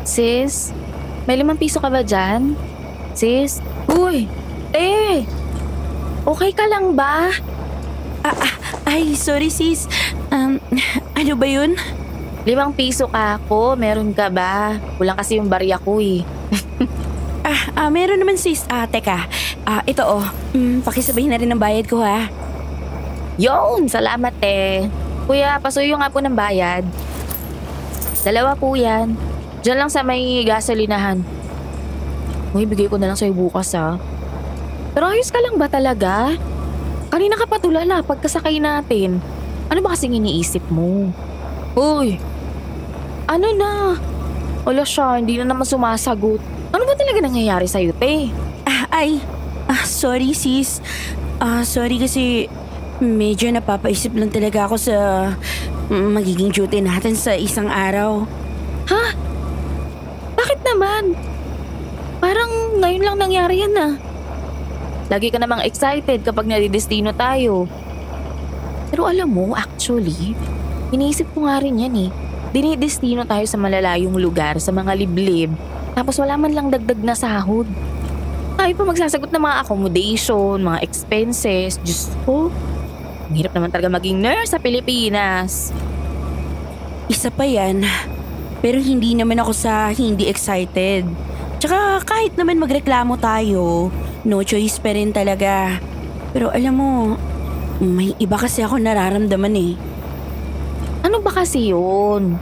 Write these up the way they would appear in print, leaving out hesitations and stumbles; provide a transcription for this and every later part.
Sis, may 5 piso ka ba dyan? Sis? Uy! Okay ka lang ba? Ay, sorry sis. Ano ba yun? 5 piso ka ako, meron ka ba? Kulang kasi yung barya ko eh. Meron naman sis. Teka. Ito pakisabay na rin ang bayad ko ha. Yun, salamat eh. Kuya, pasuyo nga po ng bayad. 2 po yan. Diyan lang sa may gasolinahan. Uy, bigay ko na lang sa'yo bukas ha. Pero ayos ka lang ba talaga? Kanina ka pa tulala pagkasakay natin. Ano ba kasing iniisip mo? Uy, ano na? Wala siya, hindi na naman sumasagot. Ano ba talaga nangyayari sa'yo, te? Sorry sis. Sorry kasi medyo napapaisip lang talaga ako sa magiging duty natin sa isang araw. Ha? Bakit naman? Parang ngayon lang nangyari yan ah. Lagi ka namang excited kapag nadidestino tayo. Pero alam mo, actually, iniisip ko nga rin yan eh. Dinidestino tayo sa malalayong lugar, sa mga liblib. Tapos wala man lang dagdag na sahod. Tayo pa magsasagot ng mga accommodation, mga expenses. Diyos ko, ang hirap naman talaga maging nurse sa Pilipinas. Isa pa yan. Pero hindi naman ako sa hindi excited. Tsaka kahit naman magreklamo tayo, no choice pa rin talaga. Pero alam mo, may iba kasi ako nararamdaman eh. Ano ba kasi yun?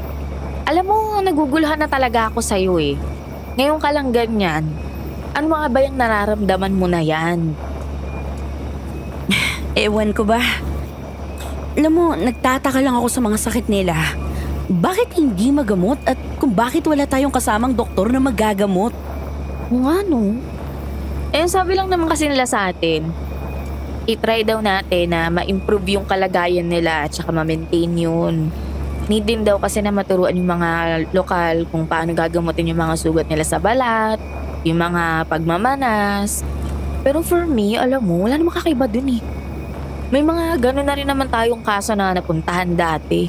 Alam mo, naguguluhan na talaga ako sa'yo eh. Ngayon ka lang ganyan. Ano nga ba yung nararamdaman mo na yan? Ewan ko ba? Alam mo, nagtataka lang ako sa mga sakit nila. Bakit hindi magamot at kung bakit wala tayong kasamang doktor na magagamot? O nga no? Sabi lang naman kasi nila sa atin, i-try daw natin na ma-improve yung kalagayan nila at saka ma-maintain yun. Need din daw kasi na maturuan yung mga lokal kung paano gagamutin yung mga sugat nila sa balat, yung mga pagmamanas. Pero for me, alam mo, wala namang kakaiba dun eh. May mga gano'n na rin naman tayong kaso na napuntahan dati.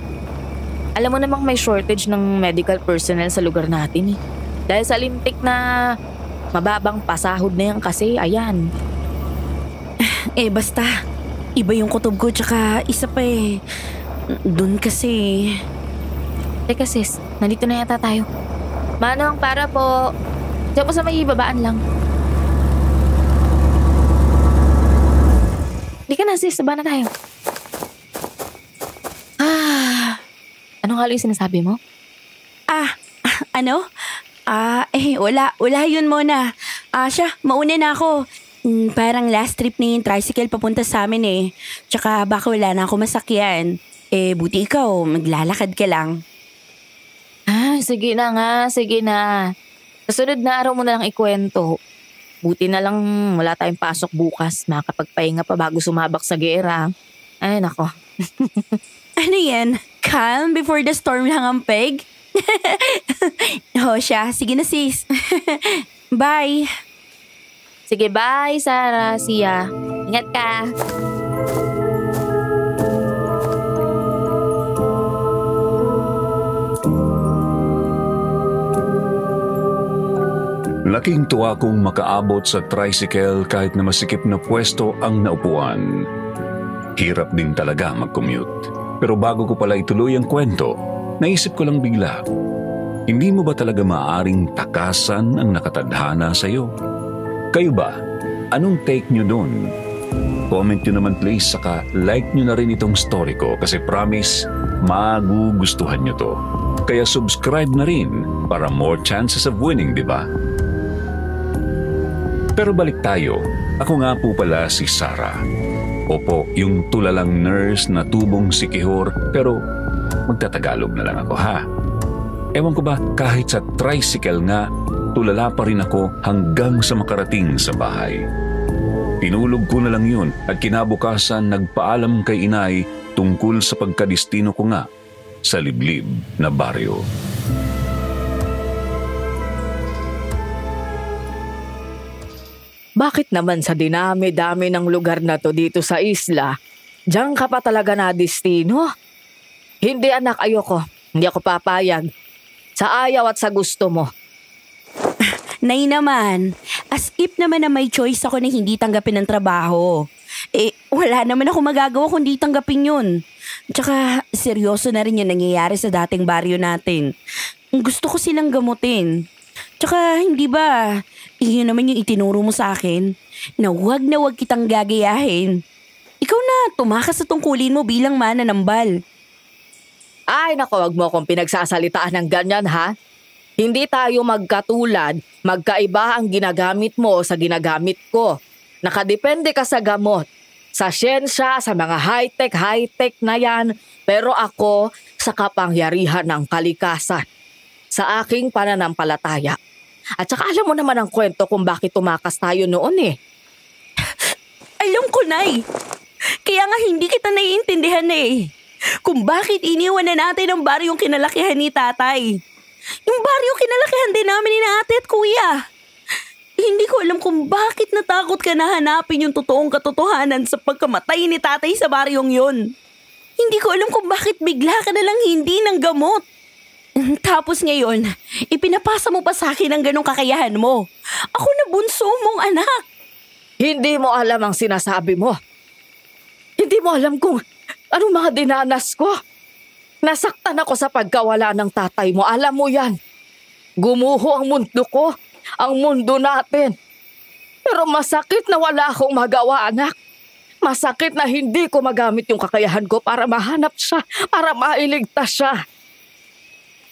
Alam mo namang may shortage ng medical personnel sa lugar natin eh. Dahil sa lintik na mababang pasahod na yan kasi, ayan. Basta, iba yung kutob ko tsaka isa pa eh. Doon kasi... Teka sis, nandito na yata tayo. Manong, para po. Diyan po sa may babaan lang. Di ka na sis, baba na tayo. Ano nga lang yung sinasabi mo? Ano? Wala yun muna. Siya, mauna na ako. Parang last trip na yung tricycle papunta sa amin eh. Tsaka baka wala na ako masakyan. Buti ikaw, maglalakad ka lang. Sige na nga, sige na. Kasunod na araw mo na lang ikwento. Buti na lang wala tayong pasok bukas. Makakapagpahinga pa bago sumabak sa gera. Ay, nako. Ano yan? Calm before the storm lang ang peg? Siya. Sige na sis. Bye. Sige, bye, Sarah, Sia. Ingat ka. Laking tuwa kong makaabot sa tricycle kahit na masikip na pwesto ang naupuan. Hirap din talaga mag-commute. Pero bago ko pala ituloy ang kwento, naisip ko lang bigla, hindi mo ba talaga maaaring takasan ang nakatadhana sa'yo? Kayo ba? Anong take nyo dun? Comment nyo naman please, saka like nyo na rin itong story ko kasi promise, magugustuhan nyo to. Kaya subscribe na rin para more chances of winning, di ba? Pero balik tayo. Ako nga po pala si Sarah. Opo, yung tulalang nurse na tubong sikihor, pero magtatagalog na lang ako ha. Ewan ko ba, kahit sa tricycle nga, tulala pa rin ako hanggang sa makarating sa bahay. Tinulog ko na lang yun at kinabukasan nagpaalam kay inay tungkol sa pagkadestino ko nga sa liblib na baryo. Bakit naman sa dinami-dami ng lugar na to dito sa isla, diyan ka pa talaga na destino? Hindi anak, ayoko. Hindi ako papayag. Sa ayaw at sa gusto mo, Nay naman, as if naman na may choice ako na hindi tanggapin ng trabaho. Wala naman ako magagawa kundi tanggapin yun. Tsaka, seryoso na rin yung nangyayari sa dating baryo natin. Gusto ko silang gamutin. Tsaka, hindi ba, yun naman yung itinuro mo sa akin, na wag kitang gagayahin. Ikaw na, tumakas sa tungkulin mo bilang mananambal. Ay nako, wag mo akong pinagsasalitaan ng ganyan ha. Hindi tayo magkatulad, magkaiba ang ginagamit mo sa ginagamit ko. Nakadepende ka sa gamot, sa siyensya, sa mga high-tech na yan. Pero ako sa kapangyarihan ng kalikasan, sa aking pananampalataya. At saka alam mo naman ang kwento kung bakit tumakas tayo noon eh. Alam ko, Nay. Kaya nga hindi kita naiintindihan eh. Kung bakit iniwan na natin ang baryong kinalakihan ni tatay. Yung baryo kinalakihan din namin ni ate at kuya. Hindi ko alam kung bakit natakot ka na hanapin yung totoong katotohanan sa pagkamatay ni tatay sa baryong yun. Hindi ko alam kung bakit bigla ka na lang hindi ng gamot. Tapos ngayon, ipinapasa mo pa sa akin ang ganong kakayahan mo. Ako na bunso mong anak. Hindi mo alam ang sinasabi mo. Hindi mo alam kung anong mga dinanas ko. Nasaktan ako sa pagkawala ng tatay mo. Alam mo yan. Gumuho ang mundo ko. Ang mundo natin. Pero masakit na wala akong magawa, anak. Masakit na hindi ko magamit yung kakayahan ko para mahanap siya, para mailigtas siya.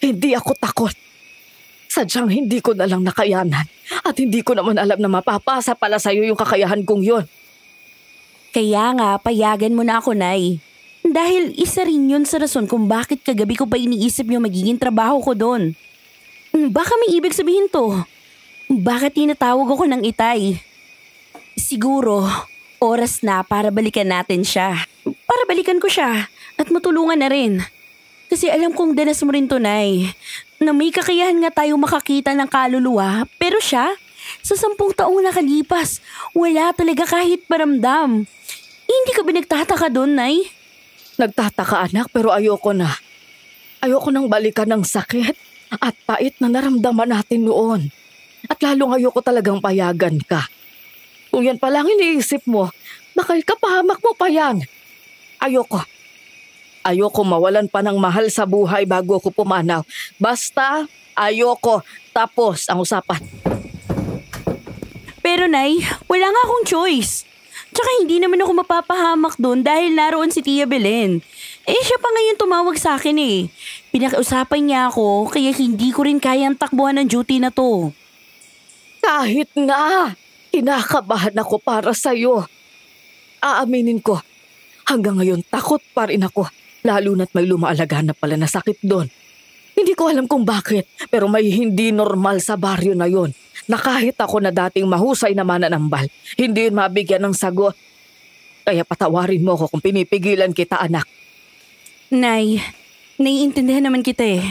Hindi ako takot. Sadyang hindi ko na lang nakayanan. At hindi ko naman alam na mapapasa pala sa'yo yung kakayahan kong yun. Kaya nga, payagan mo na ako, Nay. Dahil isa rin yun sa rason kung bakit kagabi ko pa iniisip yung magiging trabaho ko doon. Baka may ibig sabihin to. Bakit tinatawag ako ng itay? Siguro, oras na para balikan natin siya. Para balikan ko siya at matulungan na rin. Kasi alam kong danas mo rin to, Nay, na may kakayahan nga tayo makakita ng kaluluwa. Pero siya, sa 10 taong nakalipas, wala talaga kahit paramdam. Hindi ka ba nagtataka doon, Nay? Nagtataka, anak, pero ayoko na. Ayoko nang balikan ng sakit at pait na naramdaman natin noon. At lalong ayoko talagang payagan ka. Kung yan palang iniisip mo, baka ikapahamak mo pa yan. Ayoko. Ayoko mawalan pa ng mahal sa buhay bago ako pumanaw. Basta, ayoko. Tapos ang usapan. Pero Nay, wala nga akong choice. Tsaka hindi naman ako mapapahamak doon dahil naroon si Tia Belen. Siya pa ngayon tumawag sa akin eh. Pinakausapan niya ako kaya hindi ko rin kayang takbuhan ng duty na to. Kahit na, kinakabahan ako para sa'yo. Aaminin ko, hanggang ngayon takot pa rin ako. Lalo na't may lumaalaga na pala na sakit doon. Hindi ko alam kung bakit, pero may hindi normal sa baryo na yon. Na kahit ako na dating mahusay na mananambal, hindi yun mabigyan ng sagot. Kaya patawarin mo ako kung pinipigilan kita, anak. Nay, naiintindihan naman kita eh.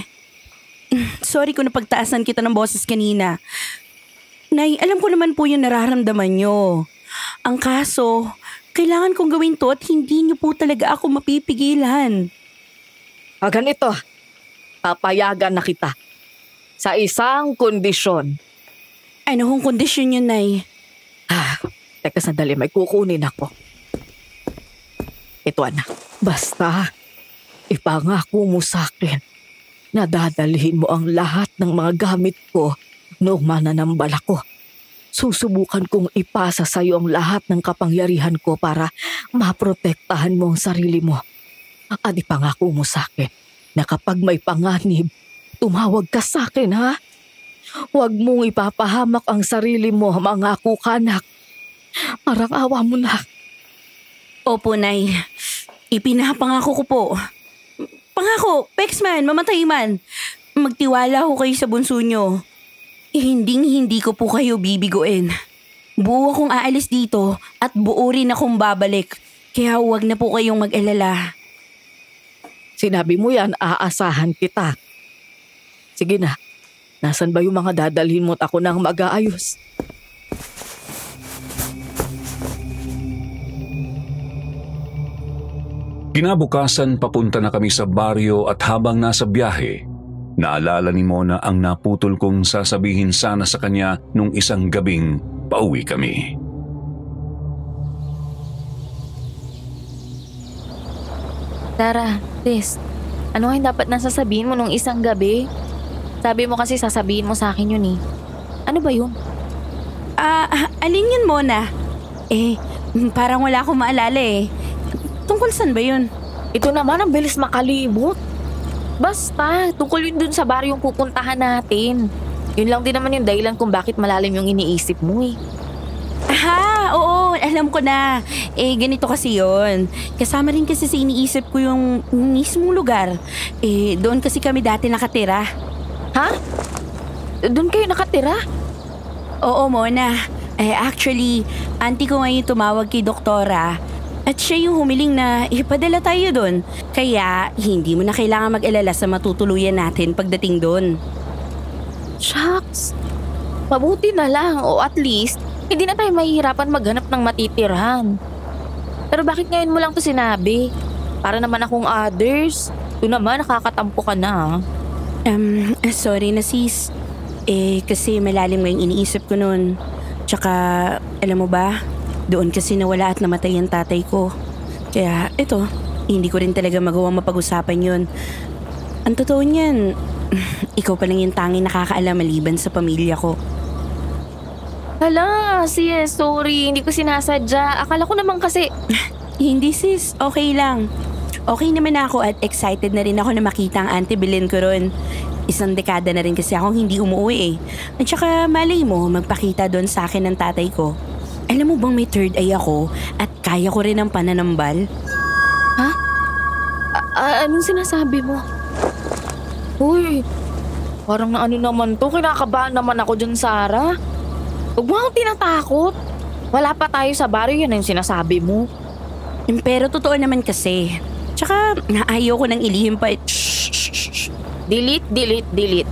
Sorry kung napagtaasan kita ng boses kanina. Nay, alam ko naman po yung nararamdaman nyo. Ang kaso, kailangan kong gawin to at hindi nyo po talaga ako mapipigilan. Ganito, papayagan na kita. Sa isang kondisyon. Ano hong kondisyon yun, Nay? Teka sandali, may kukunin ako. Ito, anak. Basta, ipangako mo sa akin na dadalhin mo ang lahat ng mga gamit ko noong mananambal ako. Susubukan kong ipasa sa iyo ang lahat ng kapangyarihan ko para maprotektahan mo ang sarili mo. At ipangako mo sa akin na kapag may panganib, tumawag ka sa akin, ha? Huwag mong ipapahamak ang sarili mo, mangako ka, anak. Parang awa mo na. Opo, Nay. Ipinapangako ko po. Pangako, Pexman, mamatay man. Magtiwala ho kayo sa bunso nyo. Hinding-hindi ko po kayo bibiguin. Buo akong aalis dito at buo rin akong babalik. Kaya huwag na po kayong mag-alala. Sinabi mo yan, aasahan kita. Sige na. Nasaan ba yung mga dadalhin mo't ako nang mag-aayos? Kinabukasan papunta na kami sa baryo at habang nasa biyahe, Naalala ni Mona ang naputol kong sasabihin sana sa kanya nung isang gabing pauwi kami. Tara, sis. Ano yung dapat nang sasabihin mo nung isang gabi? Sabi mo kasi sasabihin mo sa akin yun eh. Ano ba yun? Alin yun, Mona? Parang wala akong maalala eh. Tungkol saan ba yun? Ito naman ang bilis makalibot. Basta, tungkol yun dun sa bar yung pupuntahan natin. Yun lang din naman yung dahilan kung bakit malalim yung iniisip mo eh. Oo, alam ko na. Ganito kasi yun. Kasama rin kasi sa iniisip ko yung mismong lugar. Doon kasi kami dati nakatira. Ha? Doon kayo nakatira? Oo, Mona. Actually, auntie ko ngayon tumawag kay doktora. At siya yung humiling na ipadala tayo doon. Kaya, hindi mo na kailangan mag-alala sa matutuluyan natin pagdating doon. Shucks. Mabuti na lang o at least, hindi na tayo mahihirapan maghanap ng matitirhan. Pero bakit ngayon mo lang to sinabi? Para naman akong others. Ito naman, nakakatampo ka na. Sorry na sis. Kasi malalim nga yung iniisip ko noon. Tsaka, alam mo ba, doon kasi nawala at namatay ang tatay ko. Kaya, ito, hindi ko rin talaga magawang mapag-usapan yun. Ang totoo niyan, ikaw pa lang yung tanging nakakaalam maliban sa pamilya ko. Hala, sis, sorry. Hindi ko sinasadya. Akala ko naman kasi... Hindi sis, okay lang. Okay naman ako at excited na rin ako na makita ang Auntie Belen ko ron. Isang dekada na rin kasi akong hindi umuwi eh. At saka malay mo, magpakita doon sa akin ng tatay ko. Alam mo bang may third eye ako at kaya ko rin ang pananambal? Ha? Anong sinasabi mo? Uy, parang na ano naman to. Kinakabahan naman ako dyan, Sarah. Huwag mo akong tinatakot. Wala pa tayo sa baryo, yan ang sinasabi mo. Pero totoo naman kasi. Tsaka ayaw ko nang ilihim pa. Delete.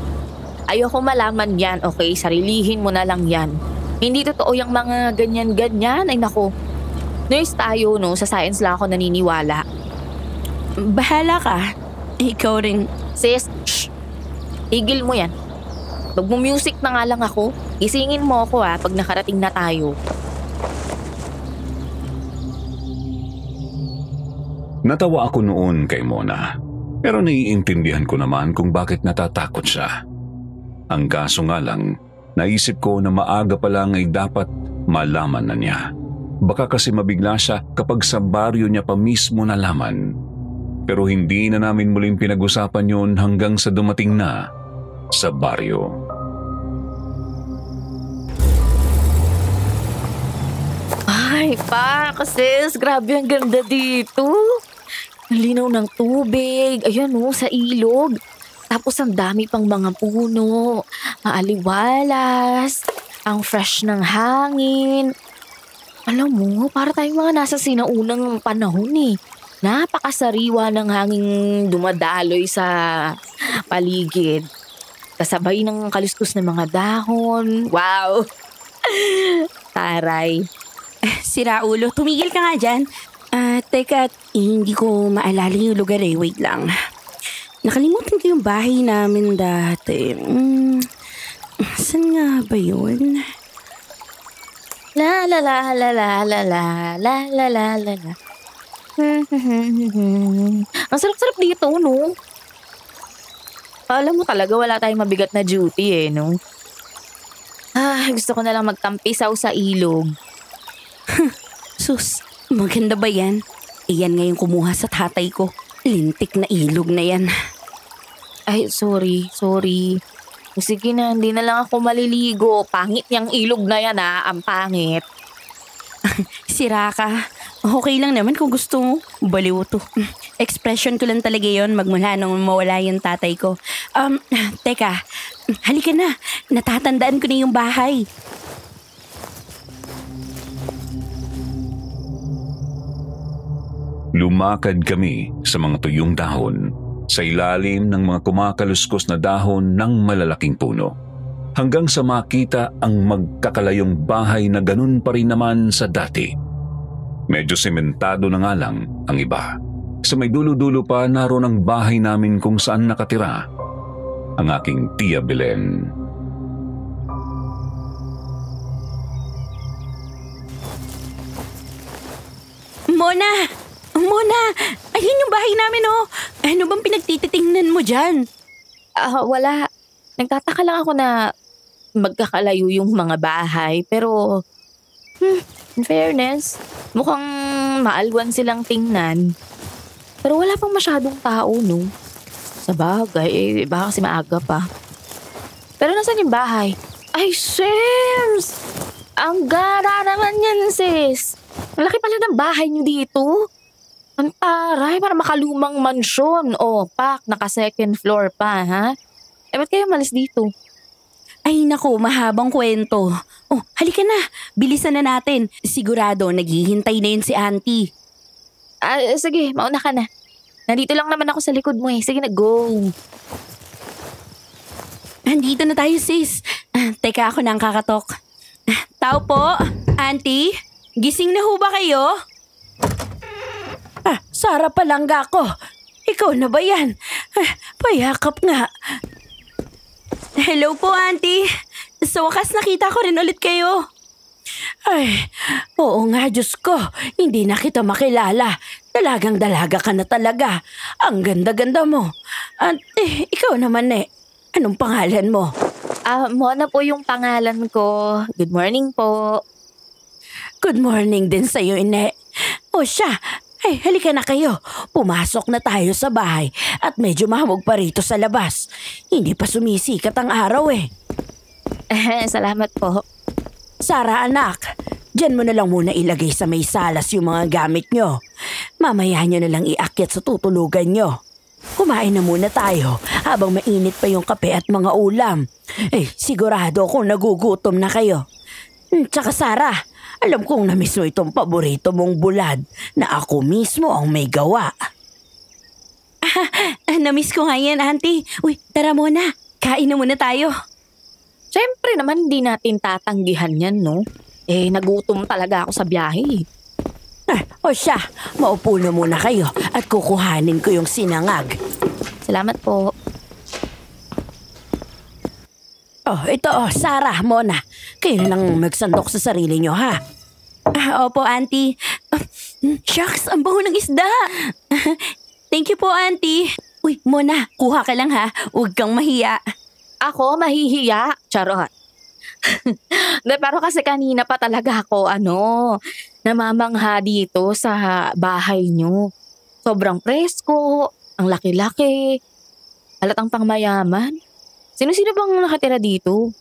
Ayoko malaman yan, okay? Sarilihin mo na lang yan. Hindi totoo yung mga ganyan-ganyan. Ay nako, nurse tayo, no? Sa science lang ako naniniwala. Bahala ka. Ikaw rin. Sis, tigil mo yan. Magmu-music na nga lang ako. Isingin mo ako pag nakarating na tayo. Natawa ako noon kay Mona. Pero naiintindihan ko naman kung bakit natatakot siya. Ang kaso nga lang, naisip ko na maaga pa lang ay dapat malaman na niya. Baka kasi mabigla siya kapag sa baryo niya pa mismo nalaman. Pero hindi na namin muling pinag-usapan yun hanggang sa dumating na sa baryo. Ay, sis, grabe ang ganda dito. Ang linaw ng tubig, ayan sa ilog. Tapos ang dami pang mga puno, maaliwalas, ang fresh ng hangin. Alam mo, para tayong mga nasa sinaunang panahon eh. Napakasariwa ng hangin dumadaloy sa paligid. Kasabay ng kaluskos ng mga dahon. Wow! Taray. Sira ulo, tumigil ka nga dyan. Teka, hindi ko maalala yung lugar eh. Wait lang. Nakalimutan ko yung bahay namin dati. Saan nga ba yun? La la la la la la la la la la la la. Ang sarap-sarap dito, no? Alam mo talaga wala tayong mabigat na duty no? Gusto ko na lang magtampisaw sa ilog. Sus, maganda ba yan? Iyan ngayon kumuha sa tatay ko. Lintik na ilog na yan. Ay, sorry. Sige na, hindi na lang ako maliligo. Pangit yung ilog na yan ang pangit. Sira ka. Okay lang naman kung gusto mo. Baliw to. Expression ko lang talaga yon magmula nung mawala yung tatay ko. Teka, halika na. Natatandaan ko na yung bahay. Lumakad kami sa mga tuyong dahon sa ilalim ng mga kumakaluskos na dahon ng malalaking puno. Hanggang sa makita ang magkakalayong bahay na ganun pa rin naman sa dati. Medyo sementado na nga lang ang iba. Sa may dulo-dulo pa naroon ang bahay namin kung saan nakatira ang aking Tia Belen. Mona! Mona! Ayun yung bahay namin oh! Ano bang pinagtititingnan mo dyan? Wala. Nagtataka lang ako na magkakalayo yung mga bahay. Pero, in fairness, mukhang maalwan silang tingnan. Pero wala pang masyadong tao, no? Sa bagay, baka kasi maaga pa. Pero nasan yung bahay? Ay, Sims! Ang gara naman yan, sis! Ang laki pala ng bahay niyo dito. Ang taray, para makalumang mansyon. O, pak, naka second floor pa, ha? Eh, ba't kayo malis dito? Ay naku, mahabang kwento. Oh, halika na. Bilisan na natin. Sigurado, naghihintay na yun si auntie. Sige, mauna ka na. Nandito lang naman ako sa likod mo eh. Sige na, go. Andito na tayo, sis. Teka, ako na ang kakatok. Tao po, auntie. Gising na ho ba kayo? Sara Palangga ko. Ikaw na ba yan? Payakap nga. Hello po, auntie. Sa wakas nakita ko rin ulit kayo. Ay, oo nga, Diyos ko. Hindi na kita makilala. Dalagang dalaga ka na talaga. Ang ganda-ganda mo. At ikaw naman anong pangalan mo? Mona po yung pangalan ko. Good morning po. Good morning din sa'yo, ine. O siya, halika na kayo. Pumasok na tayo sa bahay at medyo mahamog pa rito sa labas. Hindi pa sumisikat ang araw Salamat po. Sara, anak, dyan mo na lang muna ilagay sa may salas yung mga gamit nyo. Mamaya nyo na lang iakyat sa tutulugan nyo. Kumain na muna tayo habang mainit pa yung kape at mga ulam. Sigurado akong nagugutom na kayo. Tsaka Sara, alam kong namiss mo itong paborito mong bulad na ako mismo ang may gawa. Namiss ko nga yan, auntie. Uy, tara muna. Kain na muna tayo. Siyempre naman hindi natin tatanggihan yan, no? Nagutom talaga ako sa biyahe. O siya, maupo na muna kayo at kukuhanin ko yung sinangag. Salamat po. Ito Sarah, Mona. Kayo na lang magsandok sa sarili nyo, ha? Opo, auntie. Shucks, ang bango ng isda. Thank you po, auntie. Uy, Mona, kuha ka lang ha. Huwag kang mahiya. Ako, mahihiya? Charot. Pero kasi kanina pa talaga ako, namamangha dito sa bahay nyo. Sobrang presko, ang laki-laki, halatang pangmayaman. Sino-sino bang nakatira dito?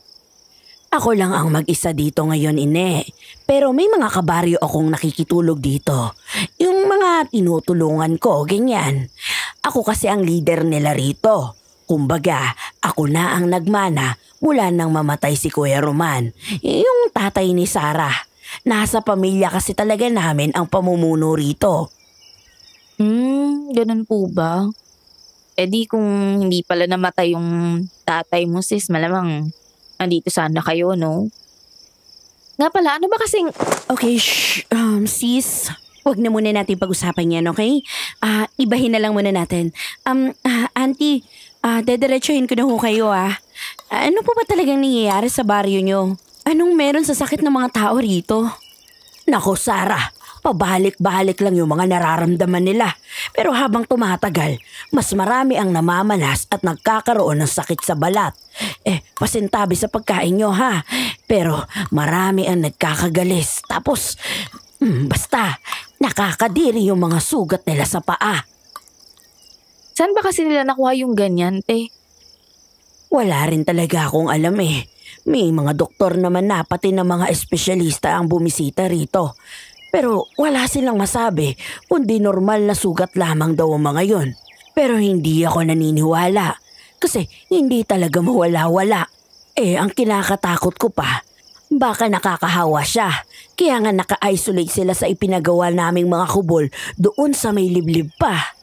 Ako lang ang mag-isa dito ngayon, ine. Pero may mga kabaryo akong nakikitulog dito. Yung mga tinutulungan ko, ganyan. Ako kasi ang leader nila rito. Kumbaga, ako na ang nagmana mula nang mamatay si Kuya Roman. Yung tatay ni Sarah. Nasa pamilya kasi talaga namin ang pamumuno rito. Ganun po ba? Di kung hindi pala namatay yung tatay mo, sis, malamang andito sana kayo, no? Nga pala, ano ba kasing... Okay, sis, wag na muna natin pag-usapan yan, okay? Ibahin na lang muna natin. Auntie, dediretsuhin ko na ho kayo, Ano po ba talagang nangyayari sa baryo nyo? Anong meron sa sakit ng mga tao rito? Nako, Sarah, pabalik-balik lang yung mga nararamdaman nila. Pero habang tumatagal, mas marami ang namamalas at nagkakaroon ng sakit sa balat. Pasintabi sa pagkain nyo, ha? Pero marami ang nagkakagalis. Tapos, basta, nakakadiri yung mga sugat nila sa paa. Saan ba kasi nila nakuha yung ganyan, te? Wala rin talaga akong alam May mga doktor naman na pati ng mga espesyalista ang bumisita rito. Pero wala silang masabi kundi normal na sugat lamang daw ang mga yun. Pero hindi ako naniniwala kasi hindi talaga mawala-wala. Ang kinakatakot ko pa, baka nakakahawa siya. Kaya nga naka-isolate sila sa ipinagawa naming mga kubol doon sa may liblib pa.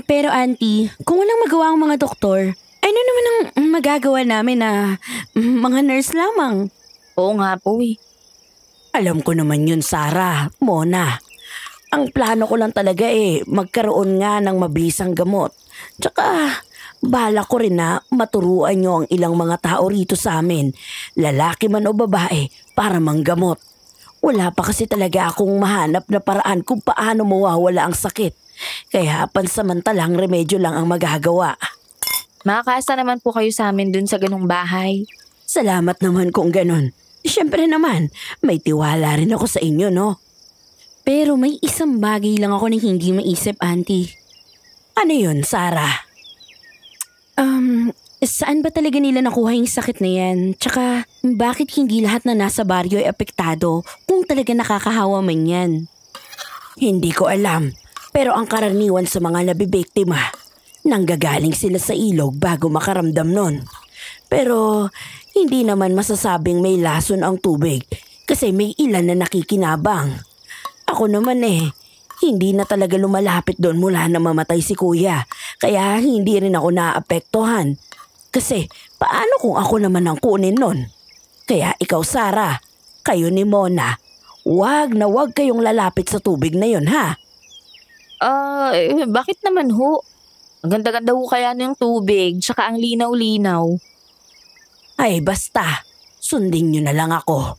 Pero auntie, kung walang magawa ang mga doktor, ano naman ang magagawa namin na mga nurse lamang? Oo nga po Alam ko naman yun, Sarah, Mona. Ang plano ko lang talaga magkaroon nga ng mabisang gamot. Tsaka Bala ko rin na maturuan nyo ang ilang mga tao rito sa amin, lalaki man o babae, para manggamot. Wala pa kasi talaga akong mahanap na paraan kung paano mawawala ang sakit. Kaya pansamantalang remedyo lang ang magagawa. Makakaasa naman po kayo sa amin dun sa ganung bahay. Salamat naman kung ganun. Siyempre naman, may tiwala rin ako sa inyo, no? Pero may isang bagay lang ako na hindi maisip, Auntie. Ano yun, Sarah? Saan ba talaga nila nakuha yung sakit na yan? Tsaka, bakit hindi lahat na nasa baryo ay apektado kung talaga nakakahawa man yan? Hindi ko alam, pero ang karaniwan sa mga nabibiktima, nanggagaling sila sa ilog bago makaramdam nun. Pero, hindi naman masasabing may lason ang tubig kasi may ilan na nakikinabang. Ako naman hindi na talaga lumalapit doon mula na mamatay si kuya. Kaya hindi rin ako naapektuhan. Kasi paano kung ako naman ang kunin nun? Kaya ikaw, Sarah, kayo ni Mona, wag na wag kayong lalapit sa tubig na yun, ha? Bakit naman ho? Ang ganda-ganda ho kaya ng tubig, tsaka ang linaw-linaw. Ay basta, sundin nyo na lang ako.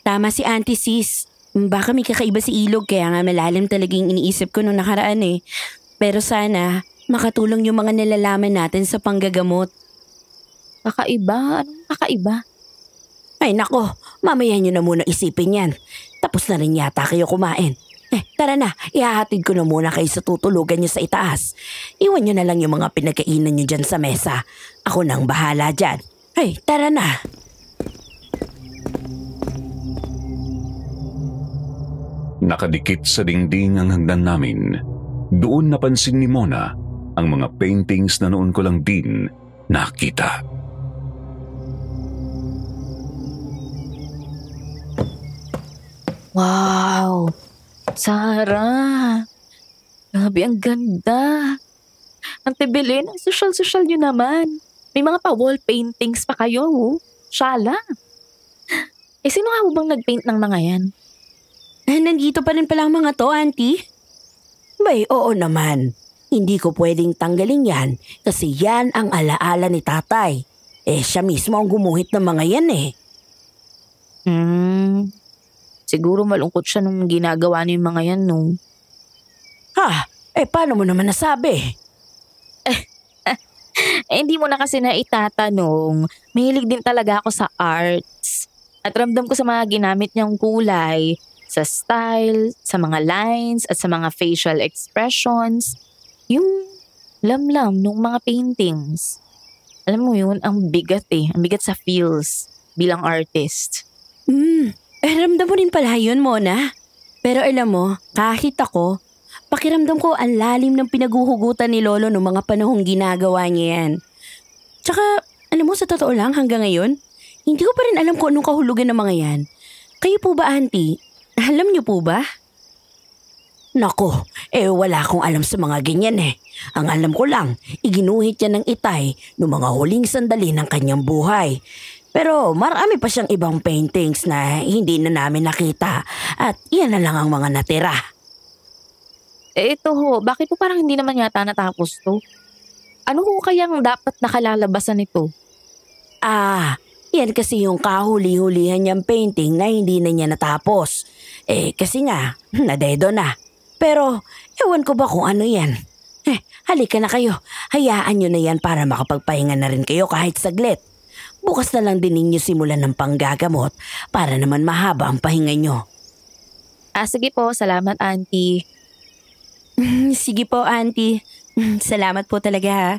Tama si Auntie Sis. Baka may kakaiba si ilog kaya nga malalim talaga yung iniisip ko nung nakaraan Pero sana makatulong yung mga nalalaman natin sa panggagamot. Kakaiba? Anong kakaiba? Ay nako, mamaya nyo na muna isipin yan. Tapos na rin yata kayo kumain. Tara na, ihahatid ko na muna kayo sa tutulugan nyo sa itaas. Iwan nyo na lang yung mga pinagkainan nyo dyan sa mesa. Ako nang bahala dyan. Ay, tara na. Nakadikit sa dingding ang hagdan namin. Doon napansin ni Mona ang mga paintings na noon ko lang din nakita. Wow! Sarah! Grabe, ang ganda! Ang Belén, ang social-social nyo naman. May mga pa-wall paintings pa kayo. Shala! Sino nga bang nag-paint ng mga yan? Nandito pa rin pala ang mga to, Auntie? Bay, oo naman. Hindi ko pwedeng tanggalin yan kasi yan ang alaala ni tatay. Siya mismo ang gumuhit ng mga yan Siguro malungkot siya nung ginagawa niya yung mga yan, no? Ha? Paano mo naman nasabi? Hindi mo na kasi naitatanong. Mahilig din talaga ako sa arts. At ramdam ko sa mga ginamit niyang kulay, sa style, sa mga lines, at sa mga facial expressions. Yung lamlam nung mga paintings. Alam mo yun, ang bigat Ang bigat sa feels bilang artist. Ramdam mo rin pala yun, Mona. Pero alam mo, kahit ako, pakiramdam ko ang lalim ng pinaguhugutan ni Lolo noong mga panahong ginagawa niya yan. Tsaka, alam mo, sa totoo lang hanggang ngayon, hindi ko pa rin alam kung anong kahulugan ng mga yan. Kayo po ba, Auntie? Alam niyo po ba? Nako, wala akong alam sa mga ganyan Ang alam ko lang, iginuhit yan ng itay noong mga huling sandali ng kanyang buhay. Pero marami pa siyang ibang paintings na hindi na namin nakita at yan na lang ang mga natira. Ito ho, bakit po parang hindi naman yata natapos to? Ano ho kayang dapat nakalalabasan nito? Yan kasi yung kahuli-hulihan niyang painting na hindi na niya natapos. Kasi nga, nadedo na. Pero ewan ko ba kung ano yan. Halika na kayo, hayaan nyo na yan para makapagpahinga na rin kayo kahit saglit. Bukas na lang din ninyo simulan ng panggagamot para naman mahaba ang pahinga nyo. Sige po, salamat Auntie. Sige po, Auntie. Salamat po talaga ha.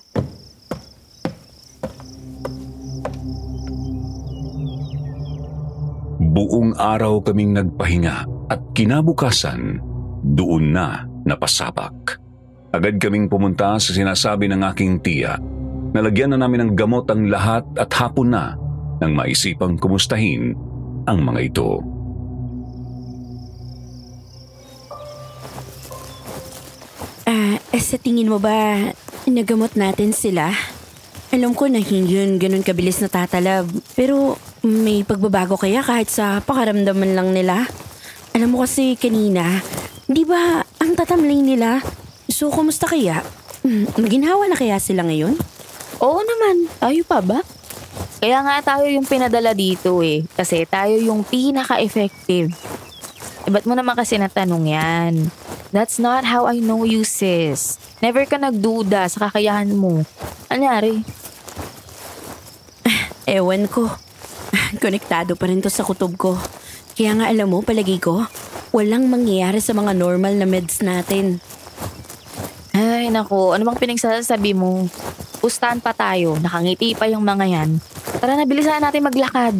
Buong araw kaming nagpahinga at kinabukasan, doon na napasabak. Agad kaming pumunta sa sinasabi ng aking tiya. Nalagyan na namin ng gamot ang lahat at hapon na nang maisipang kumustahin ang mga ito. Sa tingin mo ba nagamot natin sila? Alam ko na hindi yun ganun kabilis na tatalab. Pero may pagbabago kaya kahit sa pakaramdaman lang nila? Alam mo kasi kanina, di ba ang tatamlay nila? So kumusta kaya? Maginhawa na kaya sila ngayon? Oo naman, tayo pa ba? Kaya nga tayo yung pinadala dito eh. Kasi tayo yung pinaka-effective. Eh, ba't mo naman kasi natanong yan? That's not how I know you, sis. Never ka nagduda sa kakayahan mo. Anyari? Ewan ko. Konektado pa rin to sa kutob ko. Kaya nga alam mo, palagi ko, walang mangyayari sa mga normal na meds natin. Ay, naku. Ano bang pinagsasabi mo? Pustahan pa tayo. Nakangiti pa yung mga yan. Tara na, bilisan natin maglakad.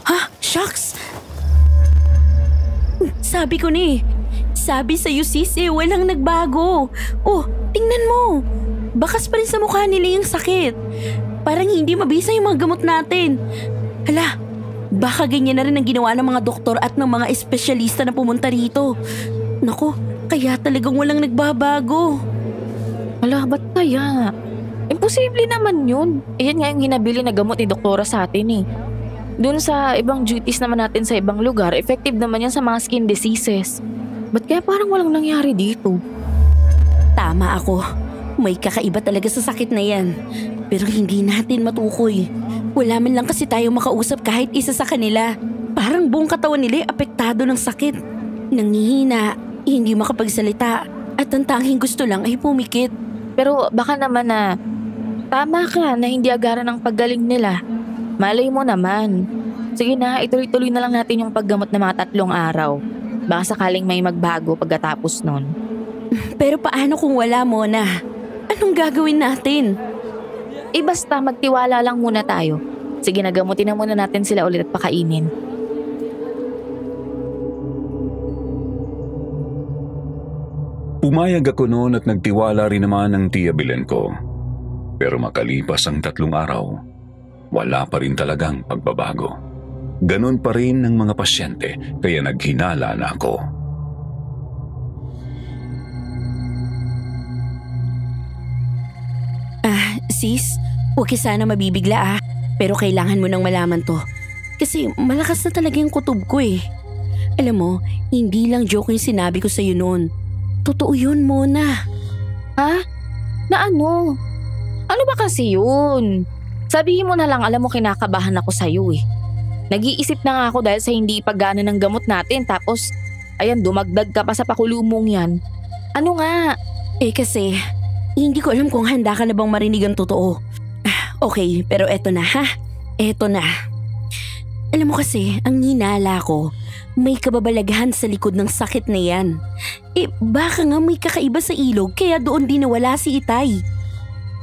Ha? Shucks! Sabi ko ni. Sabi sa'yo sis walang nagbago. Oh, tingnan mo. Bakas pa rin sa mukha nila yung sakit. Parang hindi mabisa yung mga gamot natin. Hala, baka ganyan na rin ang ginawa ng mga doktor at ng mga espesyalista na pumunta rito. Naku, kaya talagang walang nagbabago. Hala, ba't kaya? Imposible naman yun. Ayan nga yung hinabili na gamot ni doktora sa atin eh. Doon sa ibang duties naman natin sa ibang lugar, effective naman yan sa mga skin diseases. Ba't kaya parang walang nangyari dito? Tama ako. May kakaiba talaga sa sakit na yan. Pero hindi natin matukoy. Wala man lang kasi tayo makausap kahit isa sa kanila. Parang buong katawan nila apektado ng sakit. Nangihina, hindi makapagsalita. At ang tanging gusto lang ay pumikit. Pero baka naman na tama ka na hindi agaran ang paggaling nila. Malay mo naman. Sige na, ituloy-tuloy na lang natin yung paggamot na mga 3 araw. Baka sakaling may magbago pagkatapos nun. Pero paano kung wala mo na? Anong gagawin natin? Eh basta magtiwala lang muna tayo. Sige na, gamutin na muna natin sila ulit at pakainin. Pumayag ako noon at nagtiwala rin naman ng tiya Belen ko. Pero makalipas ang 3 araw, wala pa rin talagang pagbabago. Ganon pa rin ng mga pasyente kaya naghinala na ako. Sis, huwag ka sana mabibigla pero kailangan mo nang malaman to. Kasi malakas na talaga yung kutob ko eh. Alam mo, hindi lang joke yung sinabi ko sa'yo noon. Totoo yun, Mona. Ha? Na ano? Ano ba kasi yun? Sabihin mo na lang, alam mo kinakabahan ako sa'yo eh. Nag-iisip na nga ako dahil sa hindi paggana ng gamot natin tapos ayan dumagdag ka pa sa pakulumong yan. Ano nga? Kasi hindi ko alam kung handa ka na bang marinig ang totoo. Okay, pero eto na ha. Eto na. Alam mo kasi, ang hinala ko, may kababalaghan sa likod ng sakit na yan. Baka nga may kakaiba sa ilog kaya doon din nawala si Itay.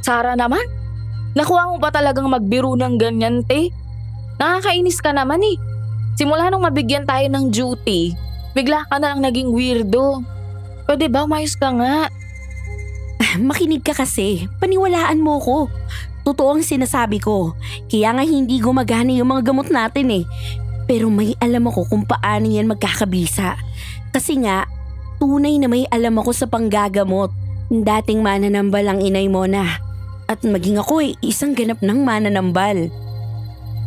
Sara naman? Nakuha mo pa talagang magbiro ng ganyan, te? Nakakainis ka naman eh. Simula nung mabigyan tayo ng duty, bigla ka na lang naging weirdo. Pwede ba umayos ka nga? Makinig ka kasi, paniwalaan mo ko. Totoo ang sinasabi ko, kaya nga hindi gumagana yung mga gamot natin eh. Pero may alam ako kung paano yan magkakabisa. Kasi nga, tunay na may alam ako sa panggagamot. Dating mananambal ang inay mo na. At maging ako isang ganap ng mananambal.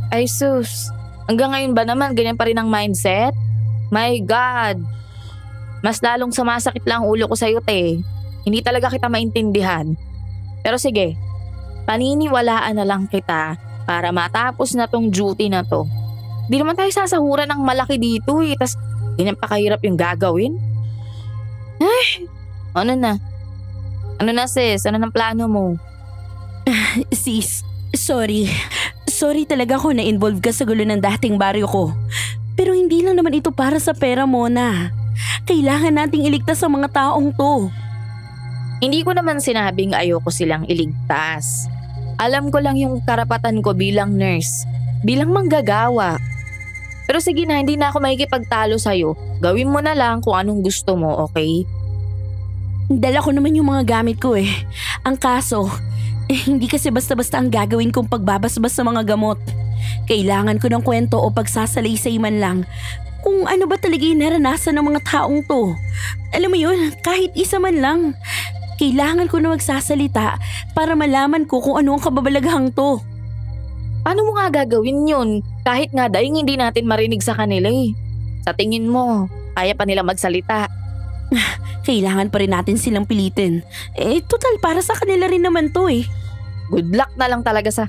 Ay sus, hanggang ngayon ba naman ganyan pa rin ang mindset? My God! Mas lalong sumasakit lang ang ulo ko sa'yo, te. Hindi talaga kita maintindihan. Pero sige, paniniwalaan na lang kita para matapos na tong duty na to. Di naman tayo sasahuran ng malaki dito eh, tas ganyan pa kahirap yung gagawin. Ay, ano na? Ano na sis? Ano ng plano mo? Sis, sorry. Sorry talaga ako na-involve ka sa gulo ng dating baryo ko. Pero hindi lang naman ito para sa pera mo na. Kailangan nating iligtas ang mga taong to. Hindi ko naman sinabing ayoko silang iligtas. Alam ko lang yung karapatan ko bilang nurse, bilang manggagawa. Pero sige na, hindi na ako makikipagtalo sa'yo. Gawin mo na lang kung anong gusto mo, okay? Dala ko naman yung mga gamit ko eh. Ang kaso, hindi kasi basta-basta ang gagawin kong pagbabasbas sa mga gamot. Kailangan ko ng kwento o pagsasalaysay man lang kung ano ba talaga yung naranasan ng mga taong to. Alam mo yun, kahit isa man lang. Kailangan ko na magsasalita para malaman ko kung ano ang kababalaghang to. Paano mo nga gagawin yun? Kahit nga dahil hindi natin marinig sa kanila eh. Sa tingin mo, kaya pa nila magsalita. Kailangan pa rin natin silang pilitin. Total para sa kanila rin naman to eh. Good luck na lang talaga sa...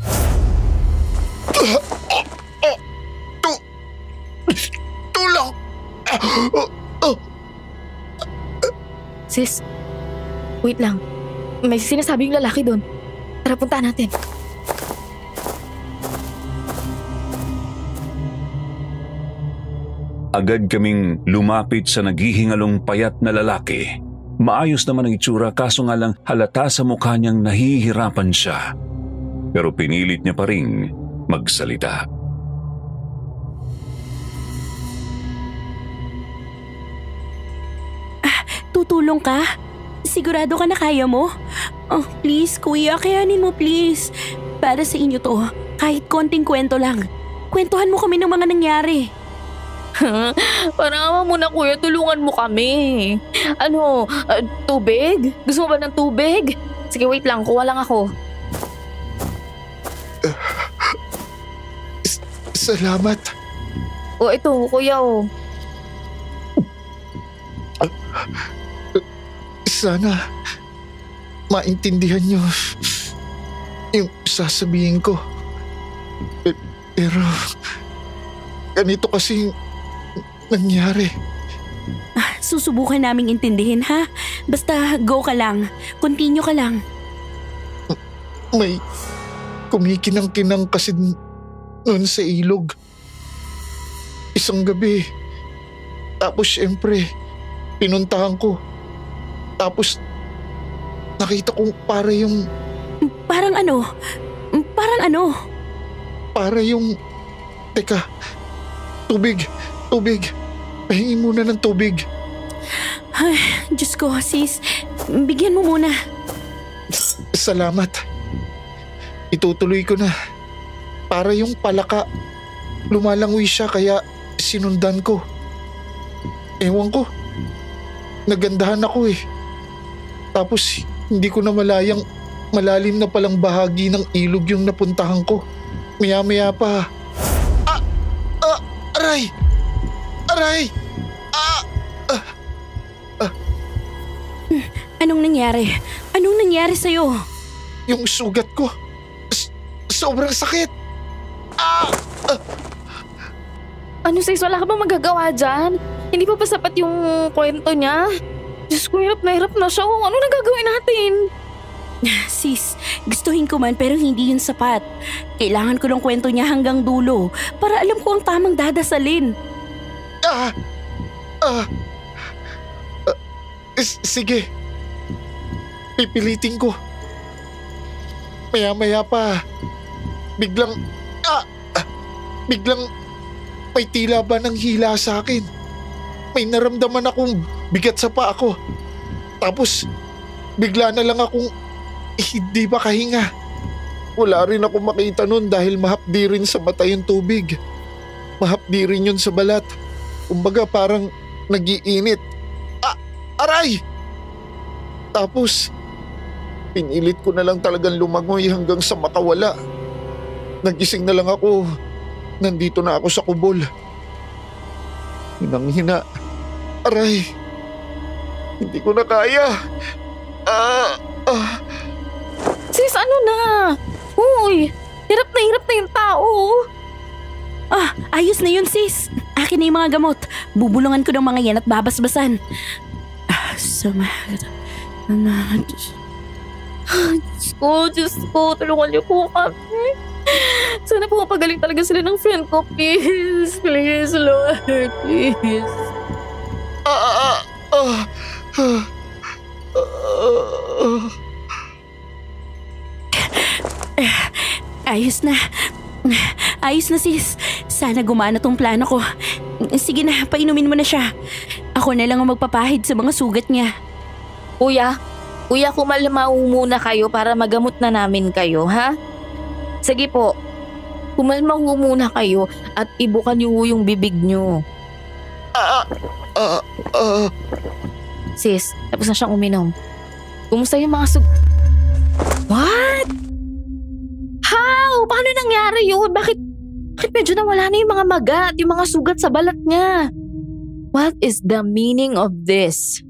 Tulong! Sis, wait lang. May sinasabi yung lalaki doon. Tara, puntaan natin. Agad kaming lumapit sa naghihingalong payat na lalaki. Maayos naman ang itsura kaso nga lang halata sa mukha niyang nahihirapan siya. Pero pinilit niya pa ring magsalita. Tutulong ka? Sigurado ka na kaya mo? Oh, please kuya, kayanin mo please. Para sa inyo to, kahit konting kwento lang. Kwentuhan mo kami ng mga nangyari. Parang awa mo na kuya, tulungan mo kami. Ano, tubig? Gusto mo ba ng tubig? Sige, wait lang, kuha lang ako. Salamat. O ito, kuya o. Sana maintindihan niyo yung sasabihin ko. Pero ganito kasing nangyari. Susubukan naming intindihin ha. Basta go ka lang. Continue ka lang. May kumikinang-kinang kasi noon sa ilog. Isang gabi. Tapos syempre, pinuntahan ko. Tapos nakita kong para yung... Parang ano? Parang ano? Para yung... Teka, tubig. Pahingi muna ng tubig. Ay, Diyos ko, sis. Bigyan mo muna. Salamat. Itutuloy ko na. Para yung palaka. Lumalangoy siya kaya sinundan ko. Ewan ko. Nagandahan ako eh. Tapos hindi ko na malayang malalim na palang bahagi ng ilog yung napuntahan ko. Maya-maya pa. Aray! Aray! Anong nangyari? Anong nangyari sa'yo? Yung sugat ko. Sobrang sakit. Ano sis, wala ka bang magagawa dyan? Hindi pa ba sapat yung kwento niya? Diyos ko, hirap na siya. Ano na gagawin natin? Sis, gustuhin ko man pero hindi yun sapat. Kailangan ko ng kwento niya hanggang dulo para alam ko ang tamang dadasalin. Sige. Pipilitin ko. Maya-maya pa. Biglang may tila ba ng hila sa akin. May naramdaman akong bigat sa paa ko. Tapos bigla na lang akong hindi makahinga. Wala rin ako makita nun dahil mahapdi rin sa mata yung tubig. Mahapdi rin yun sa balat. Kumbaga parang nag-iinit. Aray! Tapos pinilit ko na lang talagang lumangoy hanggang sa makawala. Nagising na lang ako. Nandito na ako sa kubol. Hinang-hina. Aray! Hindi ko na kaya. Sis, ano na? Uy, hirap na yung tao. Ayos na yun sis. Akin na yung mga gamot. Bubulungan ko ng mga yan at babasbasan. Diyos ko, tulungan niyo po kami. Sana po mapagaling talaga sila ng friend ko. Please, Lord, please. Ayos na sis. Sana gumana tong plano ko. Sige na, painumin mo na siya. Ako na lang ang magpapahid sa mga sugat niya. Kuya, kumalma muna kayo para magamot na namin kayo, ha? Sige po, kumalma muna kayo at ibukan niyo yung bibig niyo. Sis, tapos na siyang uminom. Kumusta yung mga What? How? Paano nangyari yun? Bakit medyo nawala na yung mga maga at yung mga sugat sa balat niya? What is the meaning of this?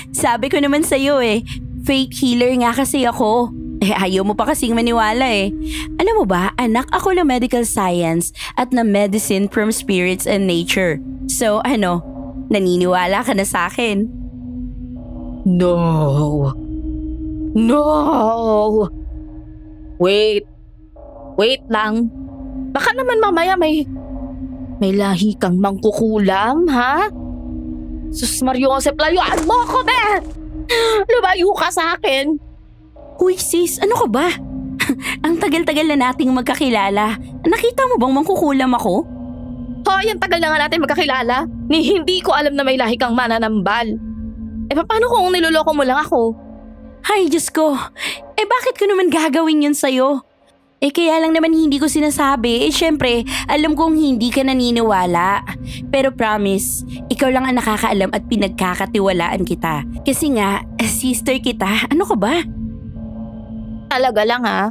Sabi ko naman sa'yo Faith healer nga kasi ako. Ayaw mo pa kasing maniwala eh. Alam mo ba, anak ako ng medical science at na medicine from spirits and nature. So naniniwala ka na sa akin? No. No. Wait lang. Baka naman mamaya may lahi kang mangkukulam, ha? Sus Mario Josep, layuan mo ko, be! Lumayo ka sa akin. Uy sis, ano ka ba? Ang tagal-tagal na nating magkakilala. Nakita mo bang mangkukulam ako? Hoy, ang tagal na nga natin magkakilala. Hindi ko alam na may lahi kang mananambal. Paano kung niloloko mo lang ako? Ay, Diyos ko. Bakit ko naman gagawin yun sa'yo? Kaya lang naman hindi ko sinasabi. Syempre, alam kong hindi ka naniniwala. Pero promise, ikaw lang ang nakakaalam at pinagkakatiwalaan kita. Kasi nga, sister kita. Ano ka ba? Talaga lang, ha?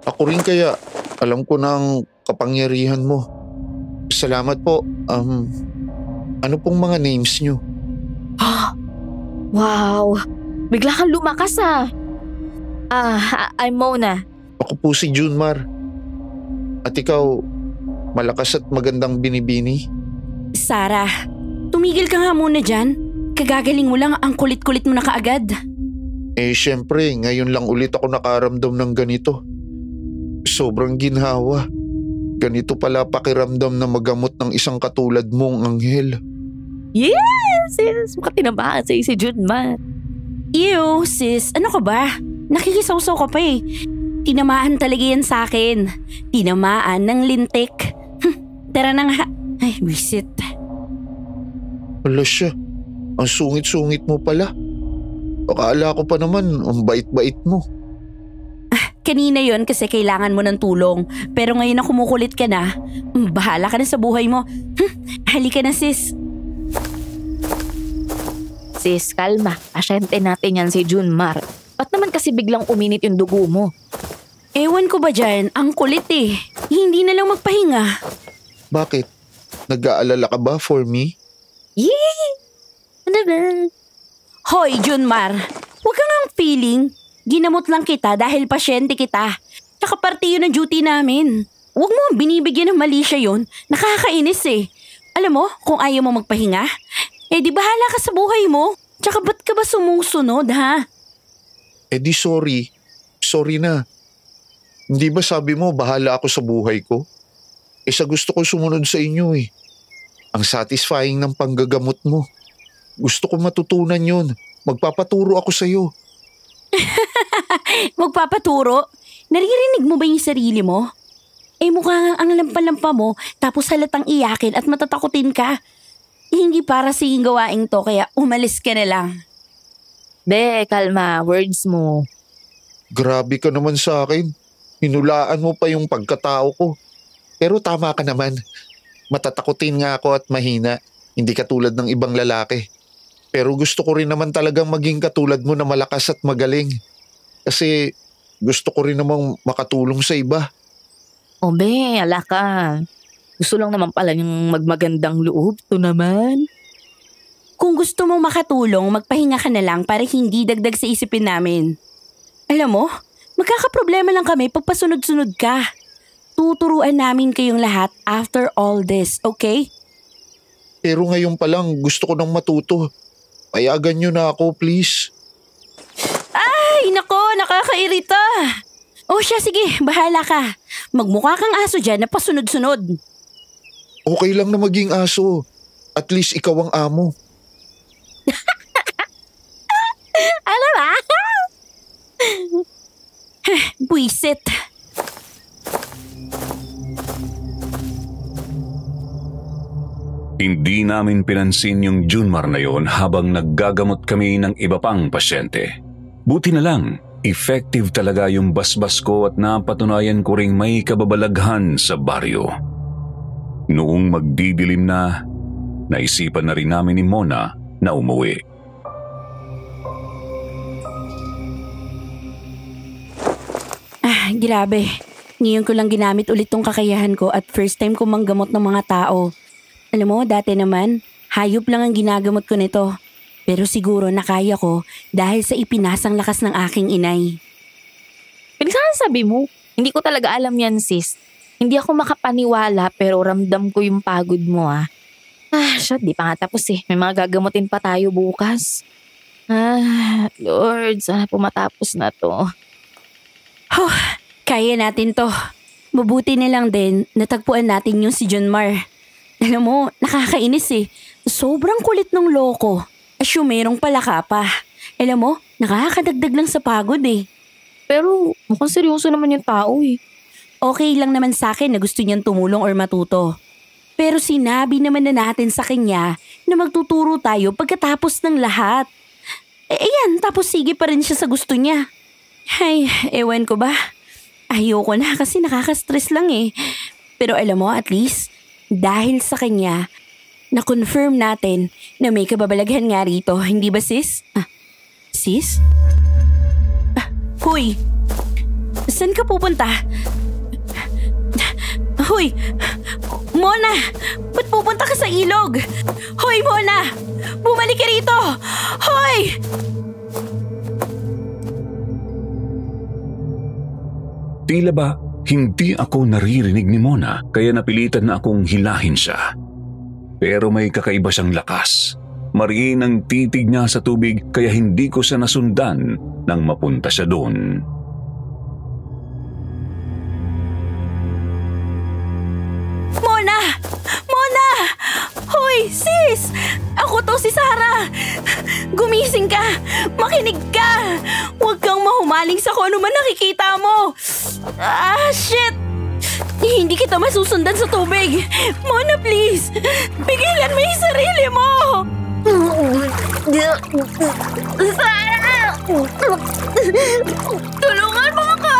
Ako rin kaya. Alam ko ng kapangyarihan mo. Salamat po. Ano pong mga names nyo? Wow. Bigla kang lumakas, ha? I'm Mona. Ako po si Junmar. At ikaw, malakas at magandang binibini. Sarah, tumigil ka nga muna dyan. Kagagaling mo lang, ang kulit-kulit mo na kaagad. Syempre, ngayon lang ulit ako nakaramdam ng ganito. Sobrang ginhawa. Ganito pala pakiramdam na magamot ng isang katulad mong anghel. Yes! Mukhang tinamaan sa'yo si Junmar. Ew, sis, ano ka ba? Nakikisawsaw ka pa eh. Tinamaan talaga yan sa akin. Tinamaan ng lintik. Tara na nga. Ay, visit. Wala siya. Ang sungit-sungit mo pala. Akala ko pa naman, ang bait-bait mo. Kanina yon kasi kailangan mo ng tulong. Pero ngayon na kumukulit ka na, bahala ka na sa buhay mo. Halika na sis. Sis, kalma. Pasyente natin yan si Junmar. Ba't naman kasi biglang uminit yung dugo mo? Ewan ko ba dyan, ang kulit eh. Hindi na lang magpahinga. Bakit? Nag-aalala ka ba for me? Yee! Ano ba? Hoy, Junmar. Huwag kang ang feeling. Ginamot lang kita dahil pasyente kita. Tsaka parte yun ang duty namin. Huwag mo binibigyan ng mali siya yun. Nakakainis eh. Alam mo, kung ayaw mo magpahinga, di bahala ka sa buhay mo. Tsaka ba't ka ba sumusunod, ha? Di sorry. Sorry na. Hindi ba sabi mo bahala ako sa buhay ko? Sa gusto ko sumunod sa inyo eh. Ang satisfying ng panggagamot mo. Gusto ko matutunan yun. Magpapaturo ako sa'yo. Magpapaturo? Naririnig mo ba yung sarili mo? Mukha ang lampa-lampa mo tapos halatang iyakin at matatakutin ka. Hindi para sa iyong gawaing to kaya umalis ka na lang. Be, kalma. Words mo. Grabe ka naman sa akin. Hinulaan mo pa yung pagkatao ko. Pero tama ka naman. Matatakutin nga ako at mahina. Hindi katulad ng ibang lalaki. Pero gusto ko rin naman talagang maging katulad mo na malakas at magaling. Kasi gusto ko rin namang makatulong sa iba. O be, ala ka. Gusto lang naman pala yung magmagandang loob. To naman. Kung gusto mong makatulong, magpahinga ka na lang para hindi dagdag sa isipin namin. Alam mo, magkakaproblema lang kami pag pasunod-sunod ka. Tuturuan namin kayong lahat after all this, okay? Pero ngayon pa lang gusto ko nang matuto. Payagan niyo na ako, please. Ay, nako, nakakairita. O siya, sige, bahala ka. Magmukha kang aso dyan na pasunod-sunod. Okay lang na maging aso. At least ikaw ang amo. Ano ba? Buisit. Hindi namin pinansin yung Junmar na yon habang naggagamot kami ng iba pang pasyente. Buti na lang, effective talaga yung basbas ko at napatunayan ko ring may kababalaghan sa baryo. Noong magdidilim na, naisipan na rin namin ni Mona na umuwi. Grabe. Ngayon ko lang ginamit ulit tong kakayahan ko at first time ko manggamot ng mga tao. Alam mo, dati naman, hayop lang ang ginagamot ko nito. Pero siguro nakaya ko dahil sa ipinasang lakas ng aking inay. Pinagsasabi mo, hindi ko talaga alam yan sis. Hindi ako makapaniwala pero ramdam ko yung pagod mo shit, di pa nga tapos May mga gagamutin pa tayo bukas. Lord, sana pumatapos na to. Kaya natin to. Mabuti na lang din natagpuan natin yung si John Mar. Alam mo, nakakainis Sobrang kulit ng loko. Merong palaka pa. Alam mo, nakakadagdag lang sa pagod Pero mukhang seryoso naman yung tao Okay lang naman sa akin na gusto niyang tumulong or matuto. Pero sinabi naman na natin sa kanya na magtuturo tayo pagkatapos ng lahat. Ayan, tapos sige pa rin siya sa gusto niya. Ay, ewan ko ba? Ayoko na kasi nakaka-stress lang Pero alam mo, at least, dahil sa kanya, na-confirm natin na may kababalaghan nga rito. Hindi ba sis? Sis? Hoy! Saan ka pupunta? Hoy! Mona! Ba't pupunta ka sa ilog? Hoy, Mona! Bumalik ka rito! Hoy! Tila ba hindi ako naririnig ni Mona kaya napilitan na akong hilahin siya. Pero may kakaiba siyang lakas. Mariin ang titig niya sa tubig kaya hindi ko siya nasundan nang mapunta siya doon. Mona! Mona! Hoy, sis! Ako to si Sarah! Gumising ka! Makinig ka! Huwag kang mahumaling sa kung ano man nakikita mo! Shit! Hindi kita masusundan sa tubig! Mona, please! Pigilan mo yung sarili mo! Sarah! Tulungan mo ako!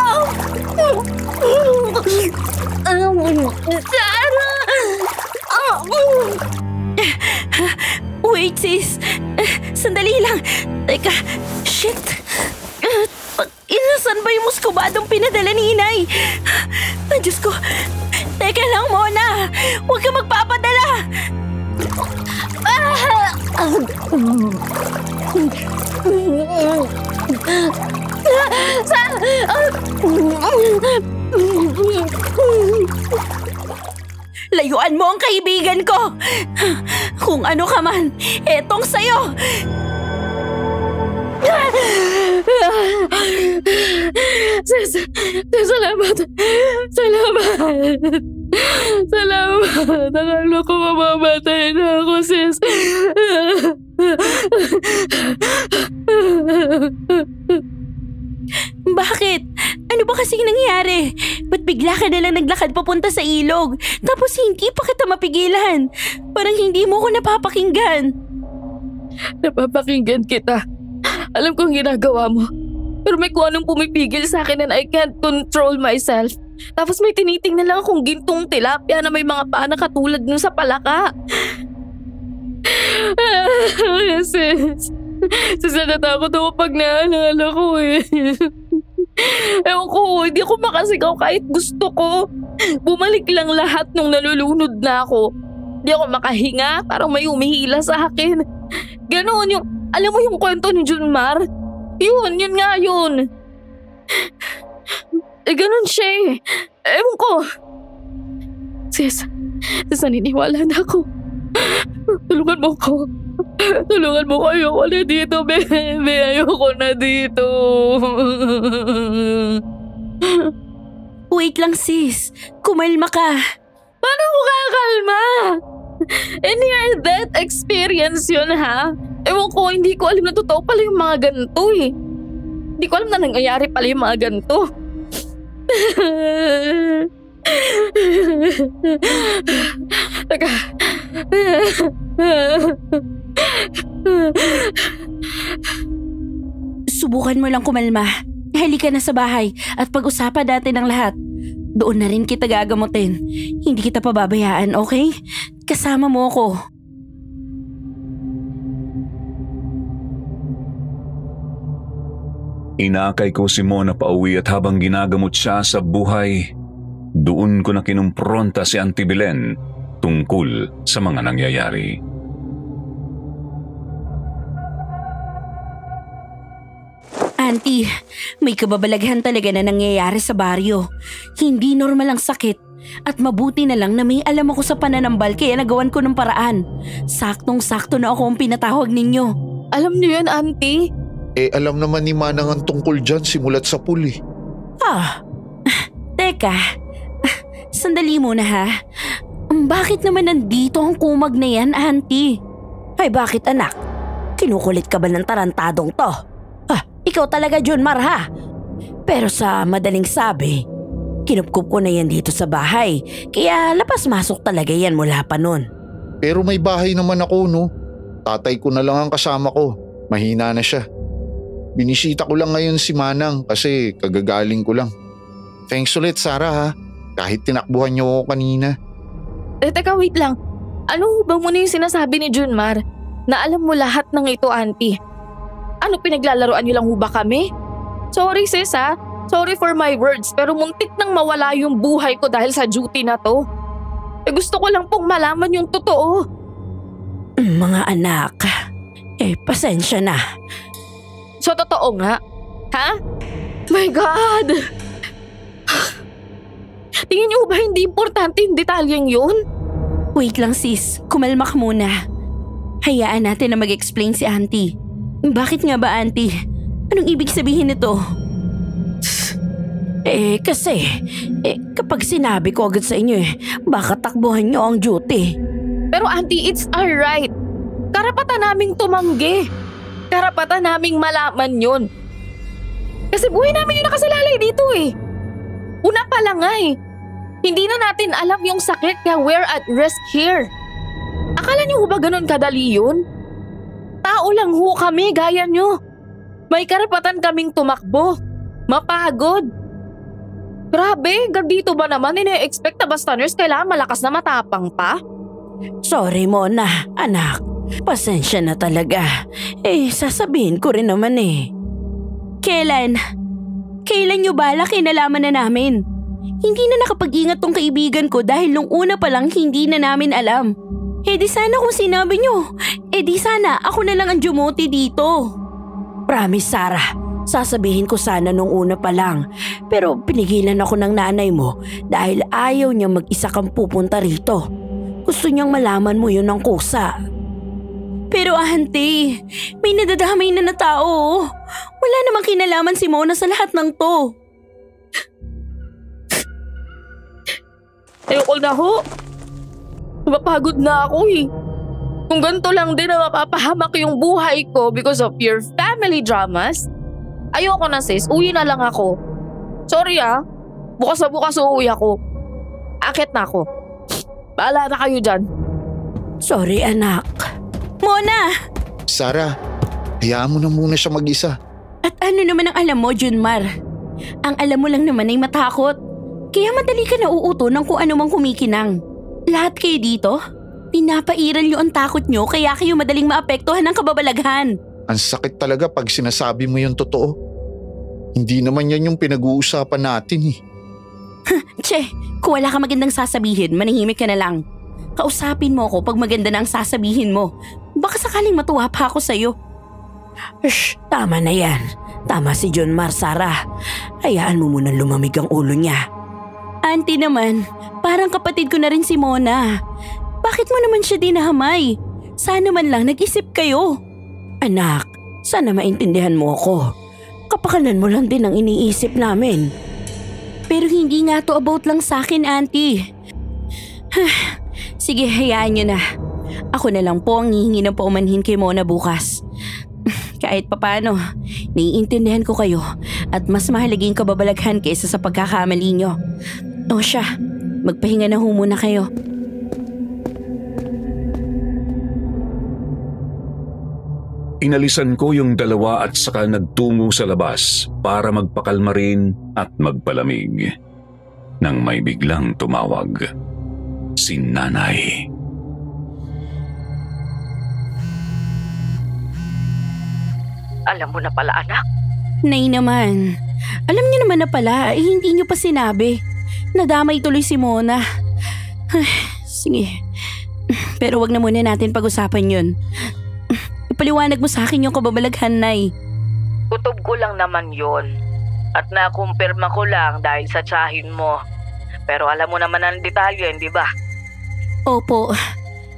Sarah! Wait, sis! Sandali lang! Teka, shit! Inasan ba yung muskobadong pinadala ni inay? Diyos ko! Teka lang, Mona! Huwag ka magpapadala! Layuan mo ang kaibigan ko! Kung ano ka man, etong sa'yo! Salamat! Akala ko mamamatay na ako, sis. Bakit? Ano ba kasing nangyari? Ba't bigla ka nalang naglakad papunta sa ilog? Tapos hindi pa kita mapigilan. Parang hindi mo ko napapakinggan. Napapakinggan kita. Alam kong ginagawa mo. Pero may kung anong pumipigil sa akin and I can't control myself. Tapos may tinitingnan lang akong gintong tilapia na may mga paa na katulad nun sa palaka. Sis, natakot ako pag naalala ko Ewan ko, hindi ako makasigaw kahit gusto ko. Bumalik lang lahat nung nalulunod na ako. Hindi ako makahinga, parang may umihila sa akin. Ganon yung, alam mo yung kwento ni Junmar? Yun nga yun. Ganon siya Ewan ko. Sis, naniniwala na ako. Tulungan mo ko. Ayoko na dito, baby. Ayoko na dito. Wait lang, sis. Kumalma ka. Paano ko kakalma? Near death experience yun, ha? Ewan ko, hindi ko alam na totoo pala yung mga ganito Hindi ko alam na nangyayari pala yung mga ganito. Teka. Subukan mo lang kumalma. Halika na sa bahay at pag-usapan natin ang lahat. Doon na rin kita gagamutin. Hindi kita pababayaan, okay? Kasama mo ako. Inakay ko si Mona pauwi at habang ginagamot siya sa buhay, doon ko na kinumpronta si Auntie Belen tungkol sa mga nangyayari. Auntie, may kababalaghan talaga na nangyayari sa baryo. Hindi normal ang sakit. At mabuti na lang na may alam ako sa pananambal kaya nagawan ko ng paraan. Saktong-sakto na ako ang pinatawag ninyo. Alam niyo yun, Auntie? Alam naman ni Manang ang tungkol dyan simulat sa pool eh. Teka. Sandali muna ha. Bakit naman nandito ang kumag na yan, Auntie? Ay bakit anak? Kinukulit ka ba ng tarantadong to? Ikaw talaga, Junmar ha? Pero sa madaling sabi, kinupkup ko na yan dito sa bahay. Kaya lapas-masok talaga yan mula pa nun. Pero may bahay naman ako no. Tatay ko na lang ang kasama ko. Mahina na siya. Binisita ko lang ngayon si Manang kasi kagagaling ko lang. Thanks ulit Sarah ha. Kahit tinakbuhan niyo ako kanina. Teka, wait lang. Ano ba muna yung sinasabi ni Junmar? Na alam mo lahat ng ito, Auntie. Ano, pinaglalaroan niyo lang ba kami? Sorry sis ha. Sorry for my words pero muntik nang mawala yung buhay ko dahil sa duty na to. Gusto ko lang pong malaman yung totoo. Mga anak, pasensya na. So totoo nga? Ha? My God! Tingin niyo ba hindi importante yung detalyeng yun? Wait lang sis, kumalma ka muna. Hayaan natin na mag-explain si Auntie. Bakit nga ba, Auntie? Anong ibig sabihin nito? Kasi kapag sinabi ko agad sa inyo baka takbuhan nyo ang duty. Pero Auntie, it's our right. Karapatan naming tumanggi. Karapatan naming malaman yun. Kasi buhay namin yung nakasalalay dito Una pa lang Hindi na natin alam yung sakit kaya we're at risk here. Akala niyo ba ganun kadali yun? Tao lang kami gaya nyo. May karapatan kaming tumakbo. Mapagod. Grabe, dito ba naman ine-expect na basta nurse kailangan malakas na matapang pa? Sorry Mona, anak. Pasensya na talaga. Sasabihin ko rin naman Kailan nyo balak inalaman na namin? Hindi na nakapag-ingat tong kaibigan ko dahil nung una pa lang hindi na namin alam. Di sana kung sinabi nyo. Di sana ako na lang ang jumuti dito. Promise Sarah, sasabihin ko sana nung una pa lang. Pero pinigilan ako ng nanay mo dahil ayaw niya mag-isa kang pupunta rito. Gusto niyang malaman mo yun ng kusa. Pero Auntie, may nadadamay na tao. Wala namang kinalaman si Mona sa lahat ng to. Ayoko na Mapagod na ako Kung ganito lang din na mapapahamak yung buhay ko because of your family dramas, ayoko na sis, uwi na lang ako. Sorry bukas na bukas uuwi ako. Akit na ako. Bahala na kayo dyan. Sorry anak. Mona! Sarah, hayaan mo na muna siya mag-isa. At ano naman ang alam mo, Junmar? Ang alam mo lang naman ay matakot. Kaya madali ka nauuto ng kung ano mang kumikinang. Lahat kayo dito, pinapairal nyo ang takot nyo kaya kayo madaling maapektuhan ng kababalaghan. Ang sakit talaga pag sinasabi mo yung totoo. Hindi naman yan yung pinag-uusapan natin Che, kung wala ka magandang sasabihin, manahimik ka na lang. Kausapin mo ako pag maganda na ang sasabihin mo. Baka sakaling matuwa pa ako sa'yo. Shh, tama na yan. Tama si Junmar, Sarah. Hayaan mo muna lumamig ang ulo niya. Auntie naman, parang kapatid ko na rin si Mona. Bakit mo naman siya dinahamay? Sana man lang nag-isip kayo. Anak, sana maintindihan mo ako. Kapakanan mo lang din ang iniisip namin. Pero hindi nga to about lang sa akin, Auntie. Sige, hayaan niyo na. Ako na lang po ang hihingi ng paumanhin kay Mona bukas. Kahit papano, naiintindihan ko kayo at mas mahalaging kababalaghan kaysa sa pagkakamali nyo. O siya, magpahinga na ho muna kayo. Inalisan ko yung dalawa at saka nagtungo sa labas para magpakalma rin at magpalamig. Nang may biglang tumawag, si Nanay. Alam mo na pala anak. Nay naman, alam niyo naman na pala, hindi niyo pa sinabi. Nadamay tuloy si Mona. Sige, pero wag na muna natin pag-usapan yun. Ipaliwanag mo sa akin yung kababalaghan, Nay. Kutob ko lang naman yon. At nakumpirma ko lang dahil sa tiyahin mo. Pero alam mo naman ang detalye, hindi ba? Opo,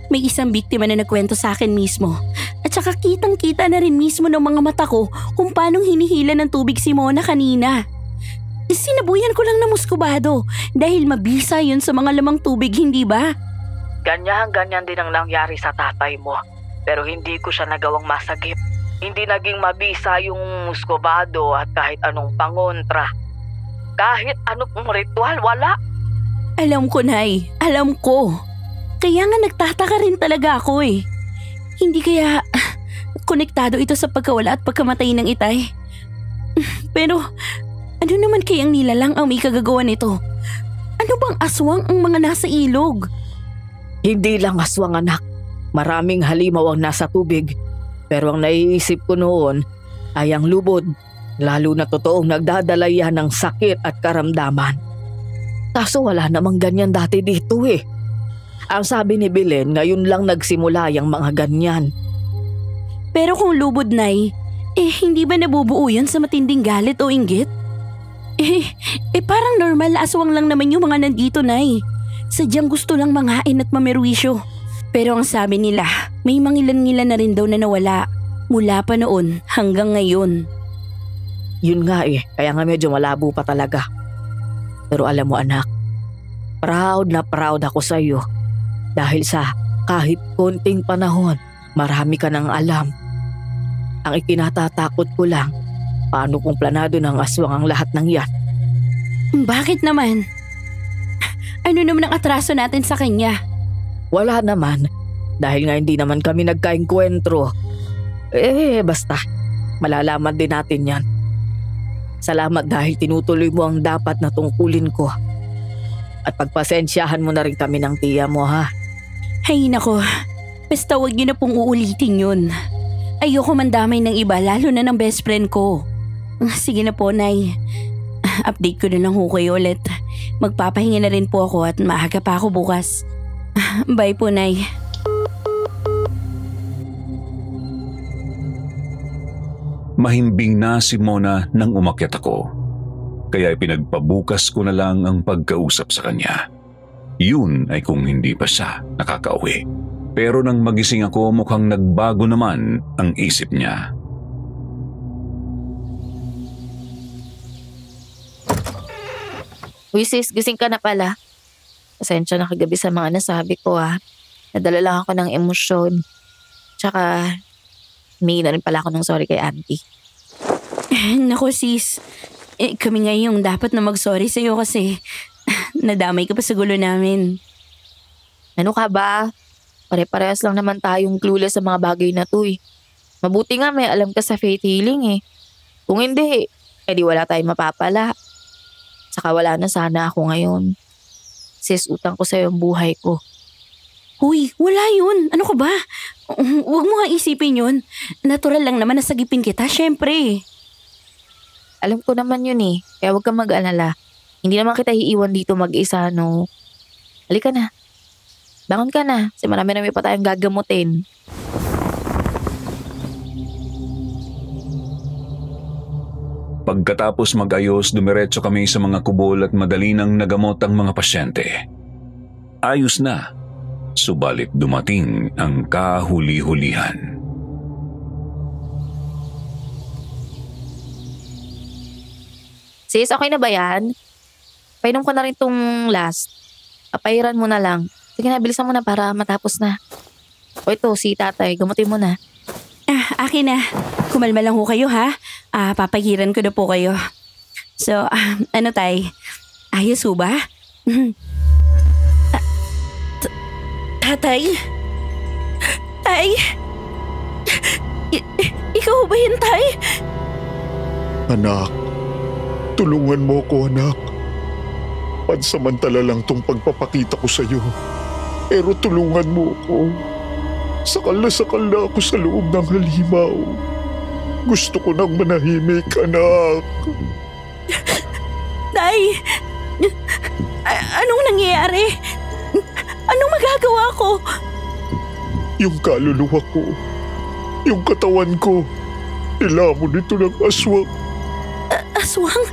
may isang biktima na nagkwento sa akin mismo. At saka kitang-kita na rin mismo ng mga mata ko kung paanong hinihila ng tubig si Mona kanina. Sinabuyan ko lang na muskubado dahil mabisa yun sa mga lamang tubig, hindi ba? Ganyan din ang nangyari sa tatay mo. Pero hindi ko siya nagawang masagip. Hindi naging mabisa yung muskobado at kahit anong pangontra. Kahit anong ritual, wala. Alam ko, Nay. Alam ko. Kaya nga nagtataka rin talaga ako eh. Hindi kaya konektado ito sa pagkawala at pagkamatay ng itay. Pero ano naman kayang nilalang ang may kagagawa nito? Ano bang aswang ang mga nasa ilog? Hindi lang aswang, anak. Maraming halimaw ang nasa tubig. Pero ang naiisip ko noon ay ang lubod. Lalo na totoong nagdadala yan ng sakit at karamdaman. Kaso wala namang ganyan dati dito eh. Ang sabi ni Belen, ngayon lang nagsimula yung mga ganyan. Pero kung lubod, Nay, hindi ba nabubuo yan sa matinding galit o inggit? Parang normal na aswang lang naman yung mga nandito, Nay. Sadyang gusto lang mangain at mamerwisyo. Pero ang sabi nila, may mangilan-ngilan na rin daw na nawala mula pa noon hanggang ngayon. Yun nga kaya nga medyo malabo pa talaga. Pero alam mo, anak, proud na proud ako sa iyo. Dahil sa kahit konting panahon, marami ka nang alam. Ang ikinatatakot ko lang, paano kung planado ng aswang ang lahat ng yan? Bakit naman? Ano naman ang atraso natin sa kanya? Wala naman, dahil nga hindi naman kami nagkaengkwentro. Basta, malalaman din natin yan. Salamat dahil tinutuloy mo ang dapat na tungkulin ko. At pagpasensyahan mo na rin kami ng tiya mo, ha? Hay nako, basta huwag niyo na pong uulitin yun. Ayoko mandamay ng iba, lalo na ng best friend ko. Sige na po, Nay. Update ko na lang ho kayo ulit. Magpapahinga na rin po ako at maaga pa ako bukas. Bye po, Nay. Mahimbing na si Mona nang umakyat ako. Kaya pinagpabukas ko na lang ang pagkausap sa kanya. Yun ay kung hindi pa siya nakakauwi. Pero nang magising ako, mukhang nagbago naman ang isip niya. Uy sis, gising ka na pala. Pasensya na kagabi sa mga nasabi ko Nadala lang ako ng emosyon. Tsaka, humingi na rin pala ako ng sorry kay auntie. Naku sis, kami nga yung dapat na mag-sorry sa'yo kasi nadamay ka pa sa gulo namin. Ano ka ba? Pare-parehas lang naman tayong clueless sa mga bagay na to Mabuti nga may alam ka sa faith healing Kung hindi, edi wala tayong mapapala. Saka wala na sana ako ngayon. Sis, utang ko sa'yo ang buhay ko. Huy, wala yun. Ano ka ba? Huwag mo nga isipin yun. Natural lang naman na sagipin kita, syempre. Alam ko naman yun kaya huwag kang mag-alala. Hindi naman kita iiwan dito mag-isa, no? Halika na. Bangon ka na, kasi marami pa tayong gagamutin. Pagkatapos mag-ayos, dumiretso kami sa mga kubol at madali nang nagamot ang mga pasyente. Ayos na, subalit dumating ang kahuli-hulihan. Sis, okay na ba yan? Painom ko na rin tong last. Papairan mo na lang. Sige na, bilisan mo na para matapos na. O ito, si tatay, gamutin mo na. Akin na. Kumalma lang ho kayo, ha? Papahiran ko na po kayo. So, ano tay? Ayos ho ba? Tatay? Tay? Ikaw ba yun, tay? Anak, tulungan mo ko, anak. Pansamantala lang tong pagpapakita ko sa iyo. Pero tulungan mo ko. Sakal na ako sa loob ng halimaw. Gusto ko nang manahimik, anak. Tay! Anong nangyayari? Anong magagawa ko? Yung kaluluwa ko, yung katawan ko, Nilamon nito ng aswang. Aswang?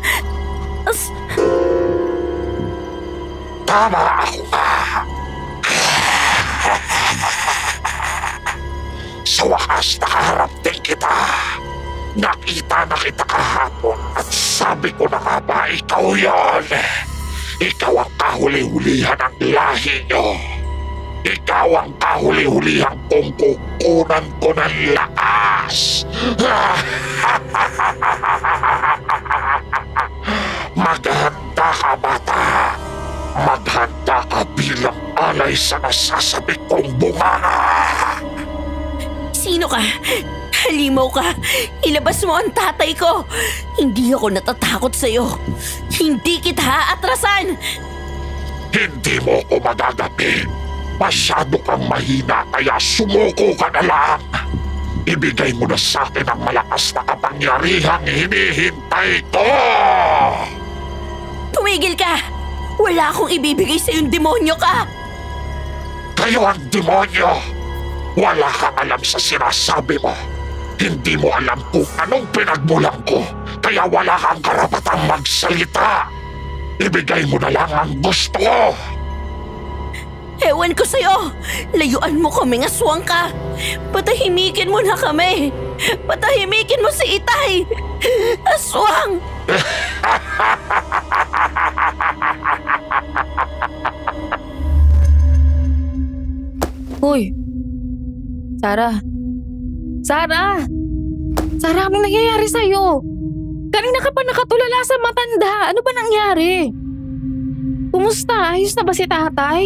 Tama ako nga. Sa wakas nakaharap din kita. Nakita na kita kahapon at sabi ko na nga ba ikaw yon. Ikaw ang kahuli-hulihan ng lahi nyo. Ikaw ang kahuli-hulihan kung kukunan ko ng lakas. Maghanda ka, bata. Maghanda ka bilang alay sa nasasabi kong bunganga. Sino ka? Halimaw ka! Ilabas mo ang tatay ko! Hindi ako natatakot sa'yo. Hindi kita aatrasan! Hindi mo ko magagapi. Masyado kang mahina kaya sumuko ka na lang. Ibigay mo na sa akin ang malakas na kapangyarihang hinihintay ko! Tumigil ka! Wala akong ibibigay sa'yong demonyo ka! Kayo ang demonyo! Wala kang alam sa sinasabi mo. Hindi mo alam kung anong pinagmulan ko, kaya wala kang karapatang magsalita. Ibigay mo na lang ang gusto ko. Ewan ko sa'yo! Layuan mo kaming aswang ka! Patahimikin mo na kami! Patahimikin mo si Itay! Aswang! Hoy! Sarah! Sarah! Sarah, anong nangyayari sa'yo? Kanina ka pa nakatulala sa matanda. Ano ba nangyari? Kumusta? Ayos na ba si tatay?